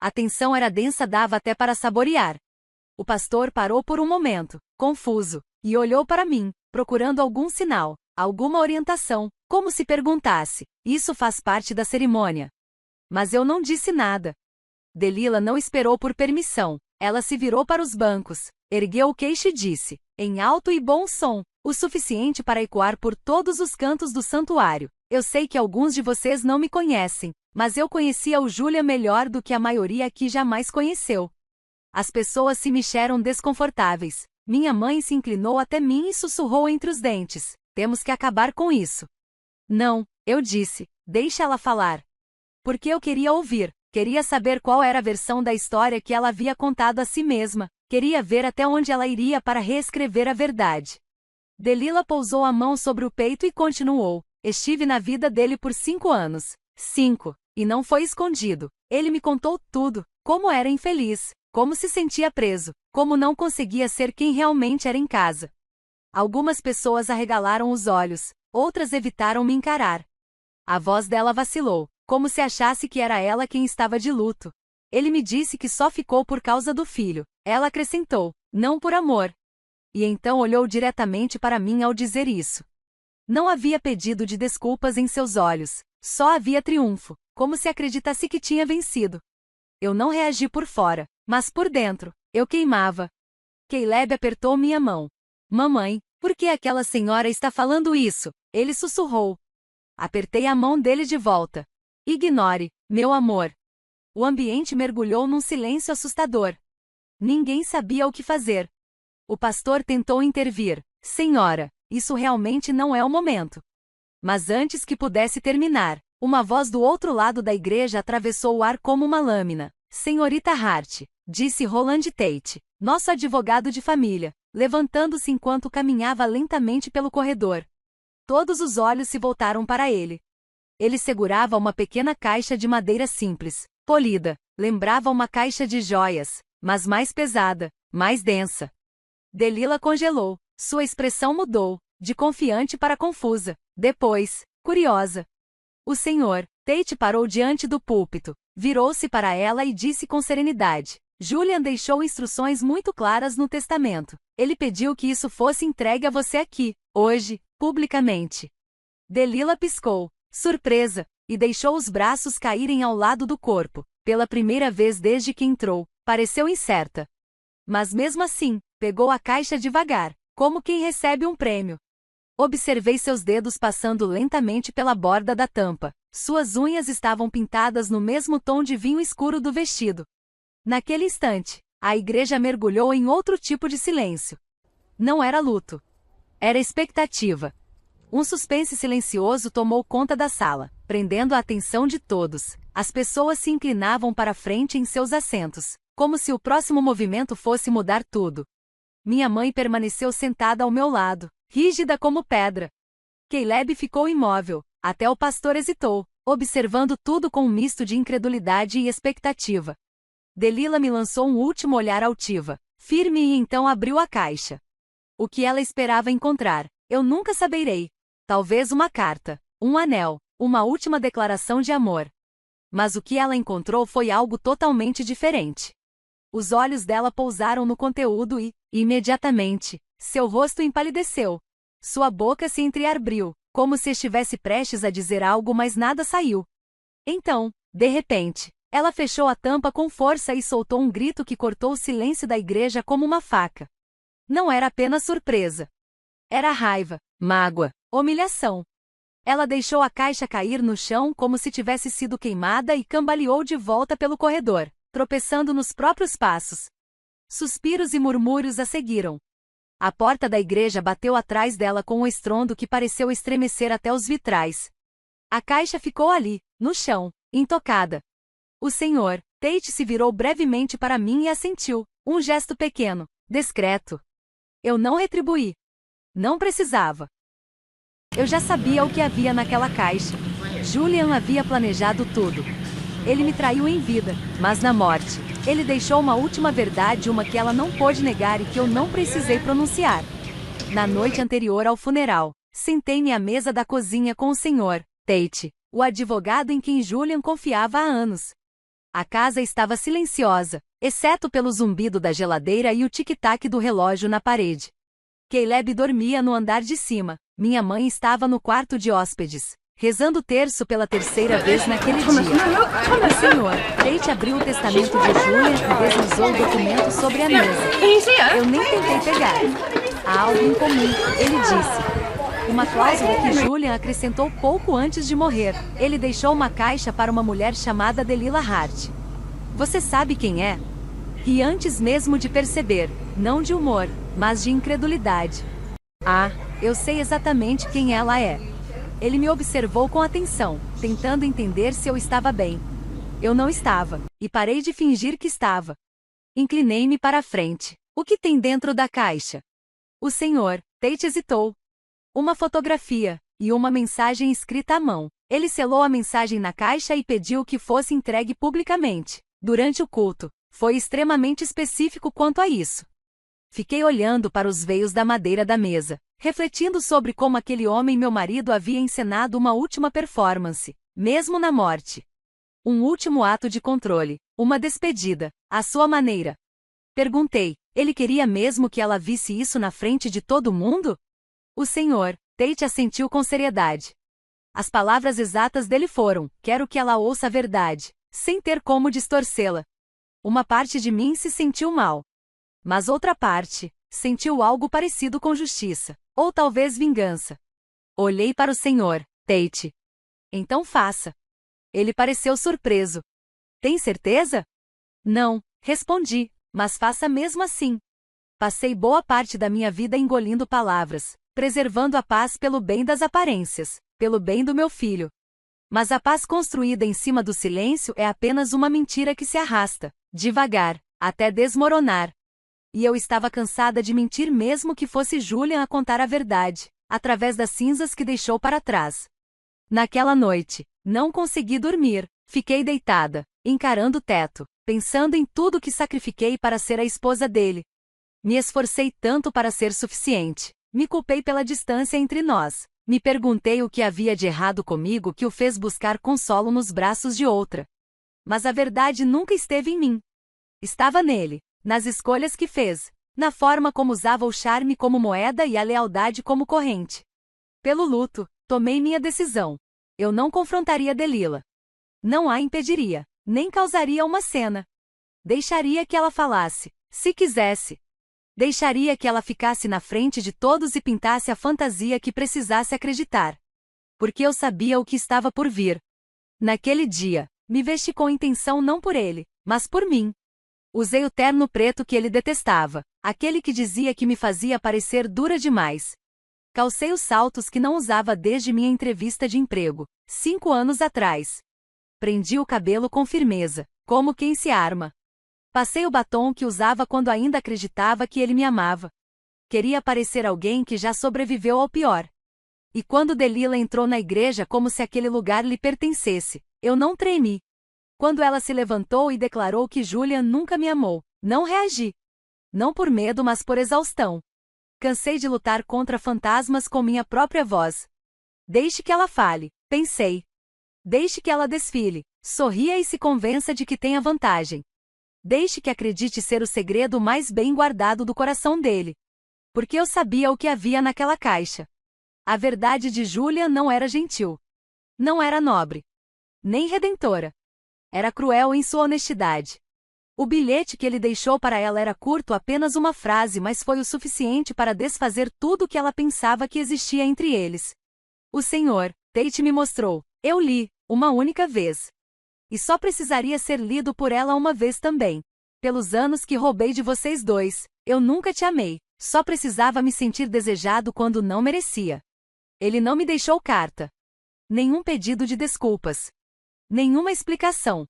Speaker 2: A tensão era densa, dava até para saborear. O pastor parou por um momento, confuso, e olhou para mim, procurando algum sinal, alguma orientação, como se perguntasse: isso faz parte da cerimônia? Mas eu não disse nada. Delila não esperou por permissão. Ela se virou para os bancos, ergueu o queixo e disse, em alto e bom som, o suficiente para ecoar por todos os cantos do santuário: eu sei que alguns de vocês não me conhecem, mas eu conhecia o Julian melhor do que a maioria aqui jamais conheceu. As pessoas se mexeram desconfortáveis. Minha mãe se inclinou até mim e sussurrou entre os dentes: temos que acabar com isso. Não, eu disse, deixa ela falar. Porque eu queria ouvir, queria saber qual era a versão da história que ela havia contado a si mesma, queria ver até onde ela iria para reescrever a verdade. Delila pousou a mão sobre o peito e continuou: estive na vida dele por 5 anos. 5. E não foi escondido. Ele me contou tudo, como era infeliz, como se sentia preso, como não conseguia ser quem realmente era em casa. Algumas pessoas arregalaram os olhos, outras evitaram me encarar. A voz dela vacilou, como se achasse que era ela quem estava de luto. Ele me disse que só ficou por causa do filho. Ela acrescentou: não por amor. E então olhou diretamente para mim ao dizer isso. Não havia pedido de desculpas em seus olhos, só havia triunfo, como se acreditasse que tinha vencido. Eu não reagi por fora, mas por dentro, eu queimava. Caleb apertou minha mão. Mamãe, por que aquela senhora está falando isso? Ele sussurrou. Apertei a mão dele de volta. Ignore, meu amor. O ambiente mergulhou num silêncio assustador. Ninguém sabia o que fazer. O pastor tentou intervir. Senhora, isso realmente não é o momento. Mas antes que pudesse terminar, uma voz do outro lado da igreja atravessou o ar como uma lâmina. Senhorita Hart, disse Roland Tate, nosso advogado de família, levantando-se enquanto caminhava lentamente pelo corredor. Todos os olhos se voltaram para ele. Ele segurava uma pequena caixa de madeira simples, polida, lembrava uma caixa de joias, mas mais pesada, mais densa. Delila congelou, sua expressão mudou, de confiante para confusa, depois, curiosa. O senhor, Tate parou diante do púlpito, virou-se para ela e disse com serenidade: Julian deixou instruções muito claras no testamento. Ele pediu que isso fosse entregue a você aqui, hoje, publicamente. Delila piscou, surpresa, e deixou os braços caírem ao lado do corpo. Pela primeira vez desde que entrou, pareceu incerta. Mas mesmo assim, pegou a caixa devagar, como quem recebe um prêmio. Observei seus dedos passando lentamente pela borda da tampa. Suas unhas estavam pintadas no mesmo tom de vinho escuro do vestido. Naquele instante, a igreja mergulhou em outro tipo de silêncio. Não era luto. Era expectativa. Um suspense silencioso tomou conta da sala, prendendo a atenção de todos. As pessoas se inclinavam para frente em seus assentos, como se o próximo movimento fosse mudar tudo. Minha mãe permaneceu sentada ao meu lado, rígida como pedra. Caleb ficou imóvel, até o pastor hesitou, observando tudo com um misto de incredulidade e expectativa. Delila me lançou um último olhar altiva, firme e então abriu a caixa. O que ela esperava encontrar, eu nunca saberei. Talvez uma carta, um anel, uma última declaração de amor. Mas o que ela encontrou foi algo totalmente diferente. Os olhos dela pousaram no conteúdo e, imediatamente, seu rosto empalideceu. Sua boca se entreabriu, como se estivesse prestes a dizer algo, mas nada saiu. Então, de repente, ela fechou a tampa com força e soltou um grito que cortou o silêncio da igreja como uma faca. Não era apenas surpresa. Era raiva, mágoa, humilhação. Ela deixou a caixa cair no chão como se tivesse sido queimada e cambaleou de volta pelo corredor, tropeçando nos próprios passos. Suspiros e murmúrios a seguiram. A porta da igreja bateu atrás dela com um estrondo que pareceu estremecer até os vitrais. A caixa ficou ali, no chão, intocada. O senhor, Tate se virou brevemente para mim e assentiu, um gesto pequeno, discreto. Eu não retribuí. Não precisava. Eu já sabia o que havia naquela caixa. Julian havia planejado tudo. Ele me traiu em vida, mas na morte, ele deixou uma última verdade, uma que ela não pôde negar e que eu não precisei pronunciar. Na noite anterior ao funeral, sentei-me à mesa da cozinha com o Sr. Tate, o advogado em quem Julian confiava há anos. A casa estava silenciosa, exceto pelo zumbido da geladeira e o tic-tac do relógio na parede. Caleb dormia no andar de cima. Minha mãe estava no quarto de hóspedes, rezando o terço pela terceira vez naquele dia. O senhor Tate abriu o testamento de Julian e deslizou o documento sobre a mesa. Eu nem tentei pegar. Há algo em comum, ele disse. Uma cláusula que Julian acrescentou pouco antes de morrer. Ele deixou uma caixa para uma mulher chamada Delilah Hart. Você sabe quem é? E antes mesmo de perceber, não de humor, mas de incredulidade. Ah, eu sei exatamente quem ela é. Ele me observou com atenção, tentando entender se eu estava bem. Eu não estava, e parei de fingir que estava. Inclinei-me para a frente. O que tem dentro da caixa? O senhor Tate hesitou. Uma fotografia e uma mensagem escrita à mão. Ele selou a mensagem na caixa e pediu que fosse entregue publicamente. Durante o culto, foi extremamente específico quanto a isso. Fiquei olhando para os veios da madeira da mesa, refletindo sobre como aquele homem, meu marido, havia encenado uma última performance, mesmo na morte. Um último ato de controle, uma despedida, à sua maneira. Perguntei, ele queria mesmo que ela visse isso na frente de todo mundo? O senhor Tate assentiu com seriedade. As palavras exatas dele foram: quero que ela ouça a verdade, sem ter como distorcê-la. Uma parte de mim se sentiu mal. Mas outra parte sentiu algo parecido com justiça, ou talvez vingança. Olhei para o senhor Tate. Então faça. Ele pareceu surpreso. Tem certeza? Não, respondi, mas faça mesmo assim. Passei boa parte da minha vida engolindo palavras, preservando a paz pelo bem das aparências, pelo bem do meu filho. Mas a paz construída em cima do silêncio é apenas uma mentira que se arrasta, devagar, até desmoronar. E eu estava cansada de mentir mesmo que fosse Julian a contar a verdade, através das cinzas que deixou para trás. Naquela noite, não consegui dormir, fiquei deitada, encarando o teto, pensando em tudo que sacrifiquei para ser a esposa dele. Me esforcei tanto para ser suficiente, me culpei pela distância entre nós, me perguntei o que havia de errado comigo que o fez buscar consolo nos braços de outra. Mas a verdade nunca esteve em mim. Estava nele, nas escolhas que fez, na forma como usava o charme como moeda e a lealdade como corrente. Pelo luto, tomei minha decisão. Eu não confrontaria Delilah. Não a impediria, nem causaria uma cena. Deixaria que ela falasse, se quisesse. Deixaria que ela ficasse na frente de todos e pintasse a fantasia que precisasse acreditar. Porque eu sabia o que estava por vir. Naquele dia, me vesti com intenção não por ele, mas por mim. Usei o terno preto que ele detestava, aquele que dizia que me fazia parecer dura demais. Calcei os saltos que não usava desde minha entrevista de emprego, 5 anos atrás. Prendi o cabelo com firmeza, como quem se arma. Passei o batom que usava quando ainda acreditava que ele me amava. Queria parecer alguém que já sobreviveu ao pior. E quando Delilah entrou na igreja como se aquele lugar lhe pertencesse, eu não tremi. Quando ela se levantou e declarou que Julian nunca me amou, não reagi. Não por medo, mas por exaustão. Cansei de lutar contra fantasmas com minha própria voz. Deixe que ela fale, pensei. Deixe que ela desfile, sorria e se convença de que tem a vantagem. Deixe que acredite ser o segredo mais bem guardado do coração dele. Porque eu sabia o que havia naquela caixa. A verdade de Julian não era gentil. Não era nobre. Nem redentora. Era cruel em sua honestidade. O bilhete que ele deixou para ela era curto, apenas uma frase, mas foi o suficiente para desfazer tudo o que ela pensava que existia entre eles. O senhor Tate me mostrou. Eu li, uma única vez. E só precisaria ser lido por ela uma vez também. Pelos anos que roubei de vocês dois, eu nunca te amei. Só precisava me sentir desejado quando não merecia. Ele não me deixou carta. Nenhum pedido de desculpas. Nenhuma explicação.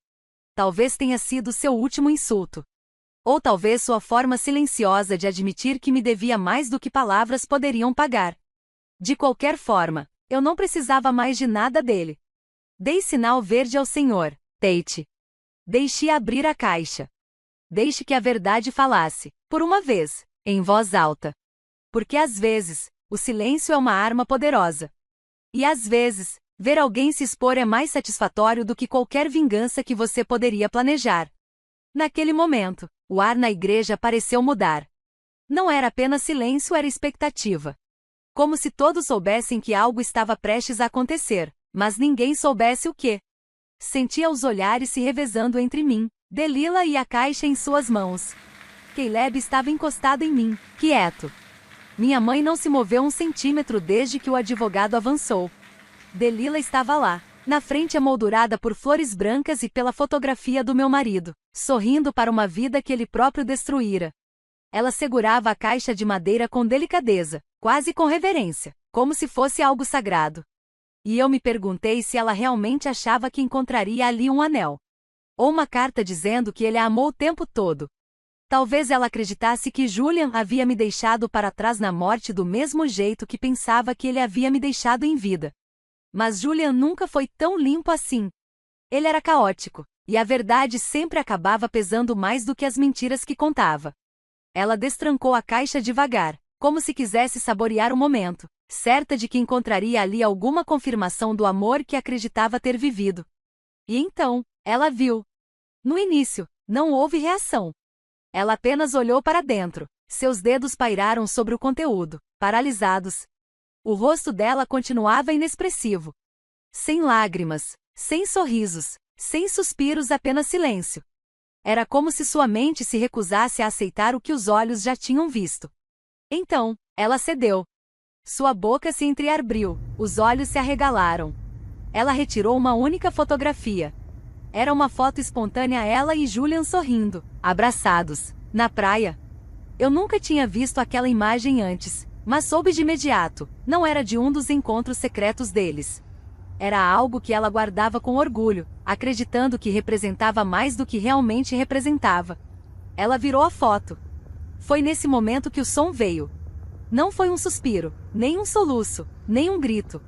Speaker 2: Talvez tenha sido seu último insulto. Ou talvez sua forma silenciosa de admitir que me devia mais do que palavras poderiam pagar. De qualquer forma, Eu não precisava mais de nada dele. Dei sinal verde ao Senhor, Tate. Deixe abrir a caixa. Deixe que a verdade falasse, por uma vez, em voz alta. Porque às vezes, o silêncio é uma arma poderosa. E às vezes, ver alguém se expor é mais satisfatório do que qualquer vingança que você poderia planejar. Naquele momento, o ar na igreja pareceu mudar. Não era apenas silêncio, era expectativa. Como se todos soubessem que algo estava prestes a acontecer, mas ninguém soubesse o quê. Sentia os olhares se revezando entre mim, Delilah e a caixa em suas mãos. Caleb estava encostado em mim, quieto. Minha mãe não se moveu um centímetro desde que o advogado avançou. Delilah estava lá, na frente emoldurada por flores brancas e pela fotografia do meu marido, sorrindo para uma vida que ele próprio destruíra. Ela segurava a caixa de madeira com delicadeza, quase com reverência, como se fosse algo sagrado. E eu me perguntei se ela realmente achava que encontraria ali um anel. Ou uma carta dizendo que ele a amou o tempo todo. Talvez ela acreditasse que Julian havia me deixado para trás na morte do mesmo jeito que pensava que ele havia me deixado em vida. Mas Julian nunca foi tão limpo assim. Ele era caótico, e a verdade sempre acabava pesando mais do que as mentiras que contava. Ela destrancou a caixa devagar, como se quisesse saborear o momento, certa de que encontraria ali alguma confirmação do amor que acreditava ter vivido. E então, ela viu. No início, não houve reação. Ela apenas olhou para dentro, seus dedos pairaram sobre o conteúdo, paralisados. O rosto dela continuava inexpressivo. Sem lágrimas, sem sorrisos, sem suspiros, apenas silêncio. Era como se sua mente se recusasse a aceitar o que os olhos já tinham visto. Então, ela cedeu. Sua boca se entreabriu, os olhos se arregalaram. Ela retirou uma única fotografia. Era uma foto espontânea, ela e Julian sorrindo, abraçados, na praia. Eu nunca tinha visto aquela imagem antes, mas soube de imediato, não era de um dos encontros secretos deles. Era algo que ela guardava com orgulho, acreditando que representava mais do que realmente representava. Ela virou a foto. Foi nesse momento que o som veio. Não foi um suspiro, nem um soluço, nem um grito.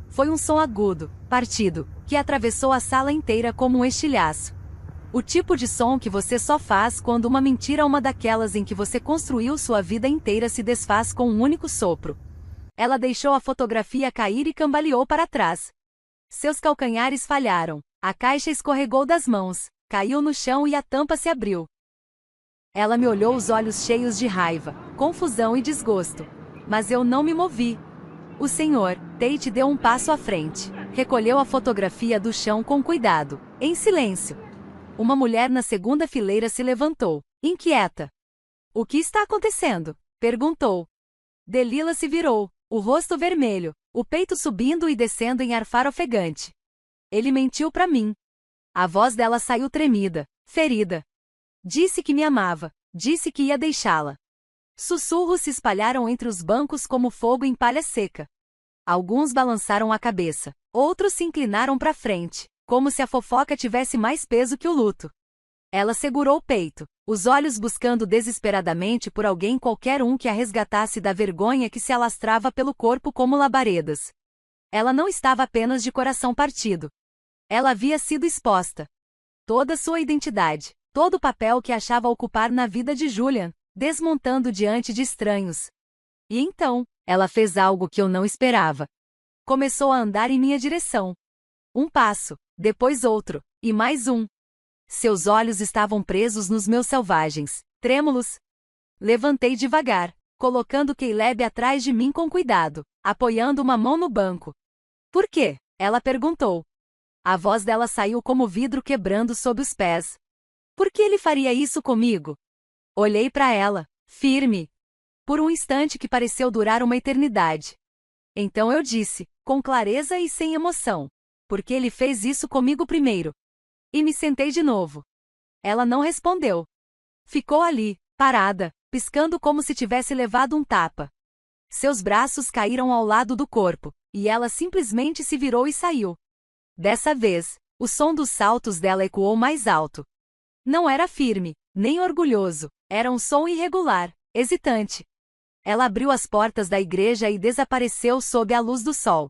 Speaker 2: Foi um som agudo, partido, que atravessou a sala inteira como um estilhaço. O tipo de som que você só faz quando uma mentira, uma daquelas em que você construiu sua vida inteira, se desfaz com um único sopro. Ela deixou a fotografia cair e cambaleou para trás. Seus calcanhares falharam, a caixa escorregou das mãos, caiu no chão e a tampa se abriu. Ela me olhou, os olhos cheios de raiva, confusão e desgosto. Mas eu não me movi. O senhor, Tate, deu um passo à frente, recolheu a fotografia do chão com cuidado, em silêncio. Uma mulher na segunda fileira se levantou, inquieta. O que está acontecendo? Perguntou. Delilah se virou, o rosto vermelho, o peito subindo e descendo em ar ofegante. Ele mentiu para mim. A voz dela saiu tremida, ferida. Disse que me amava, disse que ia deixá-la. Sussurros se espalharam entre os bancos como fogo em palha seca. Alguns balançaram a cabeça, outros se inclinaram para frente, como se a fofoca tivesse mais peso que o luto. Ela segurou o peito, os olhos buscando desesperadamente por alguém, qualquer um que a resgatasse da vergonha que se alastrava pelo corpo como labaredas. Ela não estava apenas de coração partido. Ela havia sido exposta. Toda sua identidade, todo o papel que achava ocupar na vida de Julian, desmontando diante de estranhos. E então, ela fez algo que eu não esperava. Começou a andar em minha direção. Um passo, depois outro, e mais um. Seus olhos estavam presos nos meus selvagens, trêmulos. Levantei devagar, colocando Caleb atrás de mim com cuidado, apoiando uma mão no banco. Por quê? Ela perguntou. A voz dela saiu como vidro quebrando sob os pés. Por que ele faria isso comigo? Olhei para ela, firme. Por um instante que pareceu durar uma eternidade. Então eu disse, com clareza e sem emoção. Porque ele fez isso comigo primeiro. E me sentei de novo. Ela não respondeu. Ficou ali, parada, piscando como se tivesse levado um tapa. Seus braços caíram ao lado do corpo, e ela simplesmente se virou e saiu. Dessa vez, o som dos saltos dela ecoou mais alto. Não era firme, nem orgulhoso, era um som irregular, hesitante. Ela abriu as portas da igreja e desapareceu sob a luz do sol.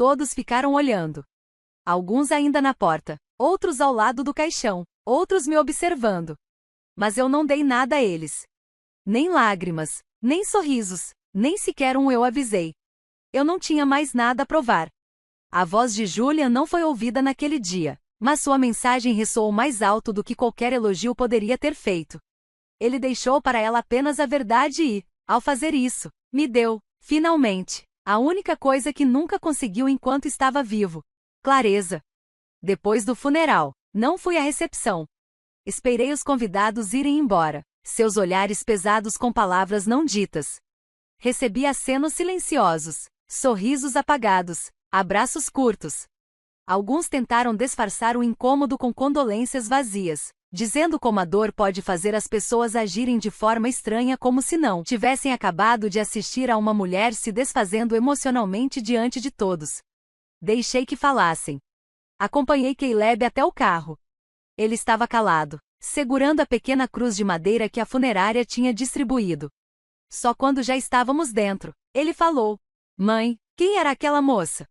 Speaker 2: Todos ficaram olhando. Alguns ainda na porta, outros ao lado do caixão, outros me observando. Mas eu não dei nada a eles. Nem lágrimas, nem sorrisos, nem sequer um eu avisei. Eu não tinha mais nada a provar. A voz de Julian não foi ouvida naquele dia, mas sua mensagem ressoou mais alto do que qualquer elogio poderia ter feito. Ele deixou para ela apenas a verdade e, ao fazer isso, me deu, finalmente, a única coisa que nunca conseguiu enquanto estava vivo: clareza. Depois do funeral, não fui à recepção. Esperei os convidados irem embora, seus olhares pesados com palavras não ditas. Recebi acenos silenciosos, sorrisos apagados, abraços curtos. Alguns tentaram disfarçar o incômodo com condolências vazias, dizendo como a dor pode fazer as pessoas agirem de forma estranha, como se não tivessem acabado de assistir a uma mulher se desfazendo emocionalmente diante de todos. Deixei que falassem. Acompanhei Caleb até o carro. Ele estava calado, segurando a pequena cruz de madeira que a funerária tinha distribuído. Só quando já estávamos dentro, ele falou: "Mãe, quem era aquela moça?"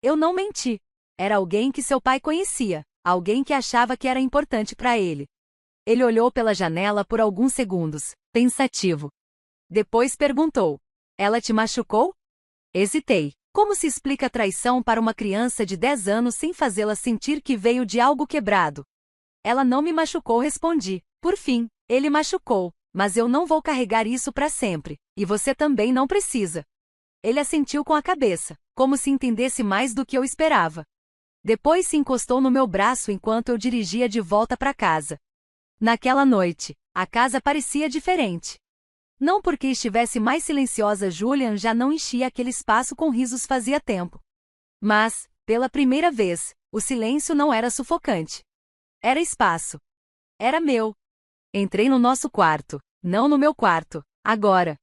Speaker 2: Eu não menti. Era alguém que seu pai conhecia, alguém que achava que era importante para ele. Ele olhou pela janela por alguns segundos, pensativo. Depois perguntou: "Ela te machucou?" Hesitei. Como se explica traição para uma criança de 10 anos sem fazê-la sentir que veio de algo quebrado? "Ela não me machucou", respondi. "Por fim, ele machucou, mas eu não vou carregar isso para sempre, e você também não precisa." Ele assentiu com a cabeça, como se entendesse mais do que eu esperava. Depois se encostou no meu braço enquanto eu dirigia de volta para casa. Naquela noite, a casa parecia diferente. Não porque estivesse mais silenciosa, Julian já não enchia aquele espaço com risos fazia tempo. Mas, pela primeira vez, o silêncio não era sufocante. Era espaço. Era meu. Entrei no nosso quarto, não no meu quarto, agora.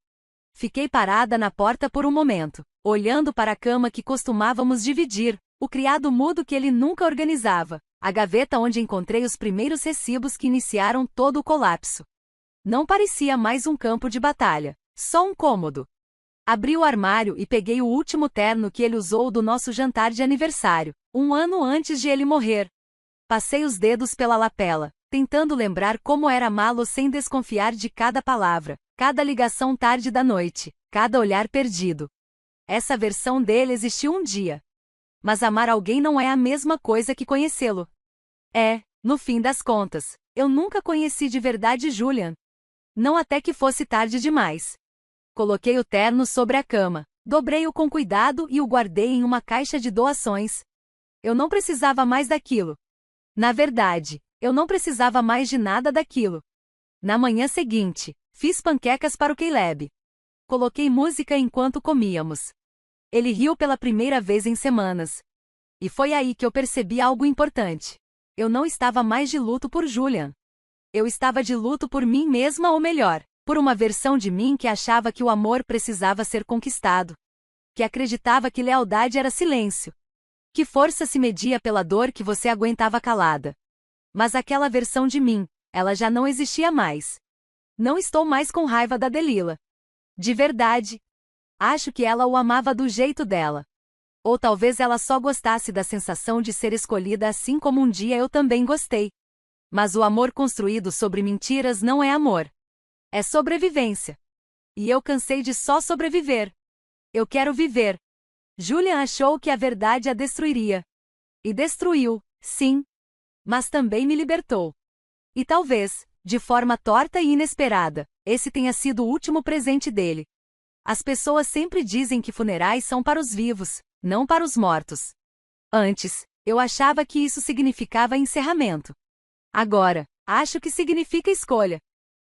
Speaker 2: Fiquei parada na porta por um momento, olhando para a cama que costumávamos dividir, o criado mudo que ele nunca organizava, a gaveta onde encontrei os primeiros recibos que iniciaram todo o colapso. Não parecia mais um campo de batalha, só um cômodo. Abri o armário e peguei o último terno que ele usou do nosso jantar de aniversário, um ano antes de ele morrer. Passei os dedos pela lapela, tentando lembrar como era amá-lo sem desconfiar de cada palavra, cada ligação tarde da noite, cada olhar perdido. Essa versão dele existiu um dia. Mas amar alguém não é a mesma coisa que conhecê-lo. No fim das contas, eu nunca conheci de verdade Julian. Não até que fosse tarde demais. Coloquei o terno sobre a cama, dobrei-o com cuidado e o guardei em uma caixa de doações. Eu não precisava mais daquilo. Na verdade, eu não precisava mais de nada daquilo. Na manhã seguinte, fiz panquecas para o Caleb. Coloquei música enquanto comíamos. Ele riu pela primeira vez em semanas. E foi aí que eu percebi algo importante. Eu não estava mais de luto por Julian. Eu estava de luto por mim mesma, ou melhor, por uma versão de mim que achava que o amor precisava ser conquistado. Que acreditava que lealdade era silêncio. Que força se media pela dor que você aguentava calada. Mas aquela versão de mim, ela já não existia mais. Não estou mais com raiva da Delilah. De verdade. Acho que ela o amava do jeito dela. Ou talvez ela só gostasse da sensação de ser escolhida, assim como um dia eu também gostei. Mas o amor construído sobre mentiras não é amor. É sobrevivência. E eu cansei de só sobreviver. Eu quero viver. Julian achou que a verdade a destruiria. E destruiu, sim. Mas também me libertou. E talvez, de forma torta e inesperada, esse tenha sido o último presente dele. As pessoas sempre dizem que funerais são para os vivos, não para os mortos. Antes, eu achava que isso significava encerramento. Agora, acho que significa escolha.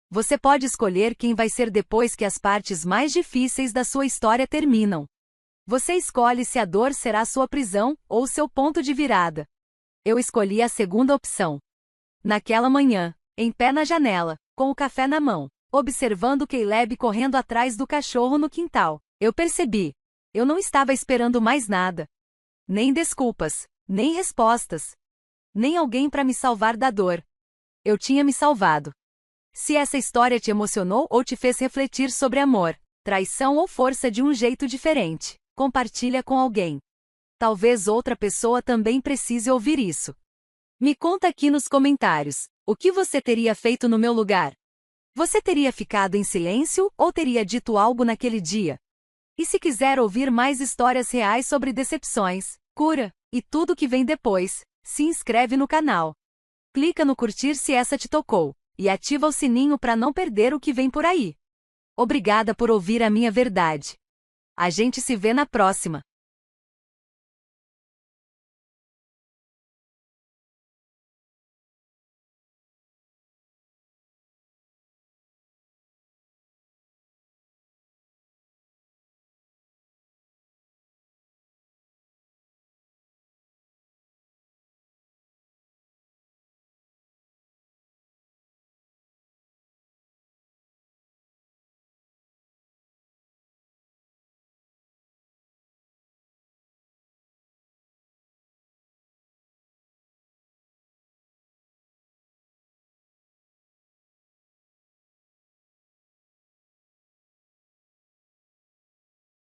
Speaker 2: Você pode escolher quem vai ser depois que as partes mais difíceis da sua história terminam. Você escolhe se a dor será sua prisão ou seu ponto de virada. Eu escolhi a segunda opção. Naquela manhã, em pé na janela, com o café na mão, observando Caleb correndo atrás do cachorro no quintal, eu percebi. Eu não estava esperando mais nada. Nem desculpas, nem respostas. Nem alguém para me salvar da dor. Eu tinha me salvado. Se essa história te emocionou ou te fez refletir sobre amor, traição ou força de um jeito diferente, compartilha com alguém. Talvez outra pessoa também precise ouvir isso. Me conta aqui nos comentários, o que você teria feito no meu lugar? Você teria ficado em silêncio ou teria dito algo naquele dia? E se quiser ouvir mais histórias reais sobre decepções, cura e tudo que vem depois, se inscreve no canal. Clica no curtir se essa te tocou e ativa o sininho para não perder o que vem por aí. Obrigada por ouvir a minha verdade. A gente se vê na próxima.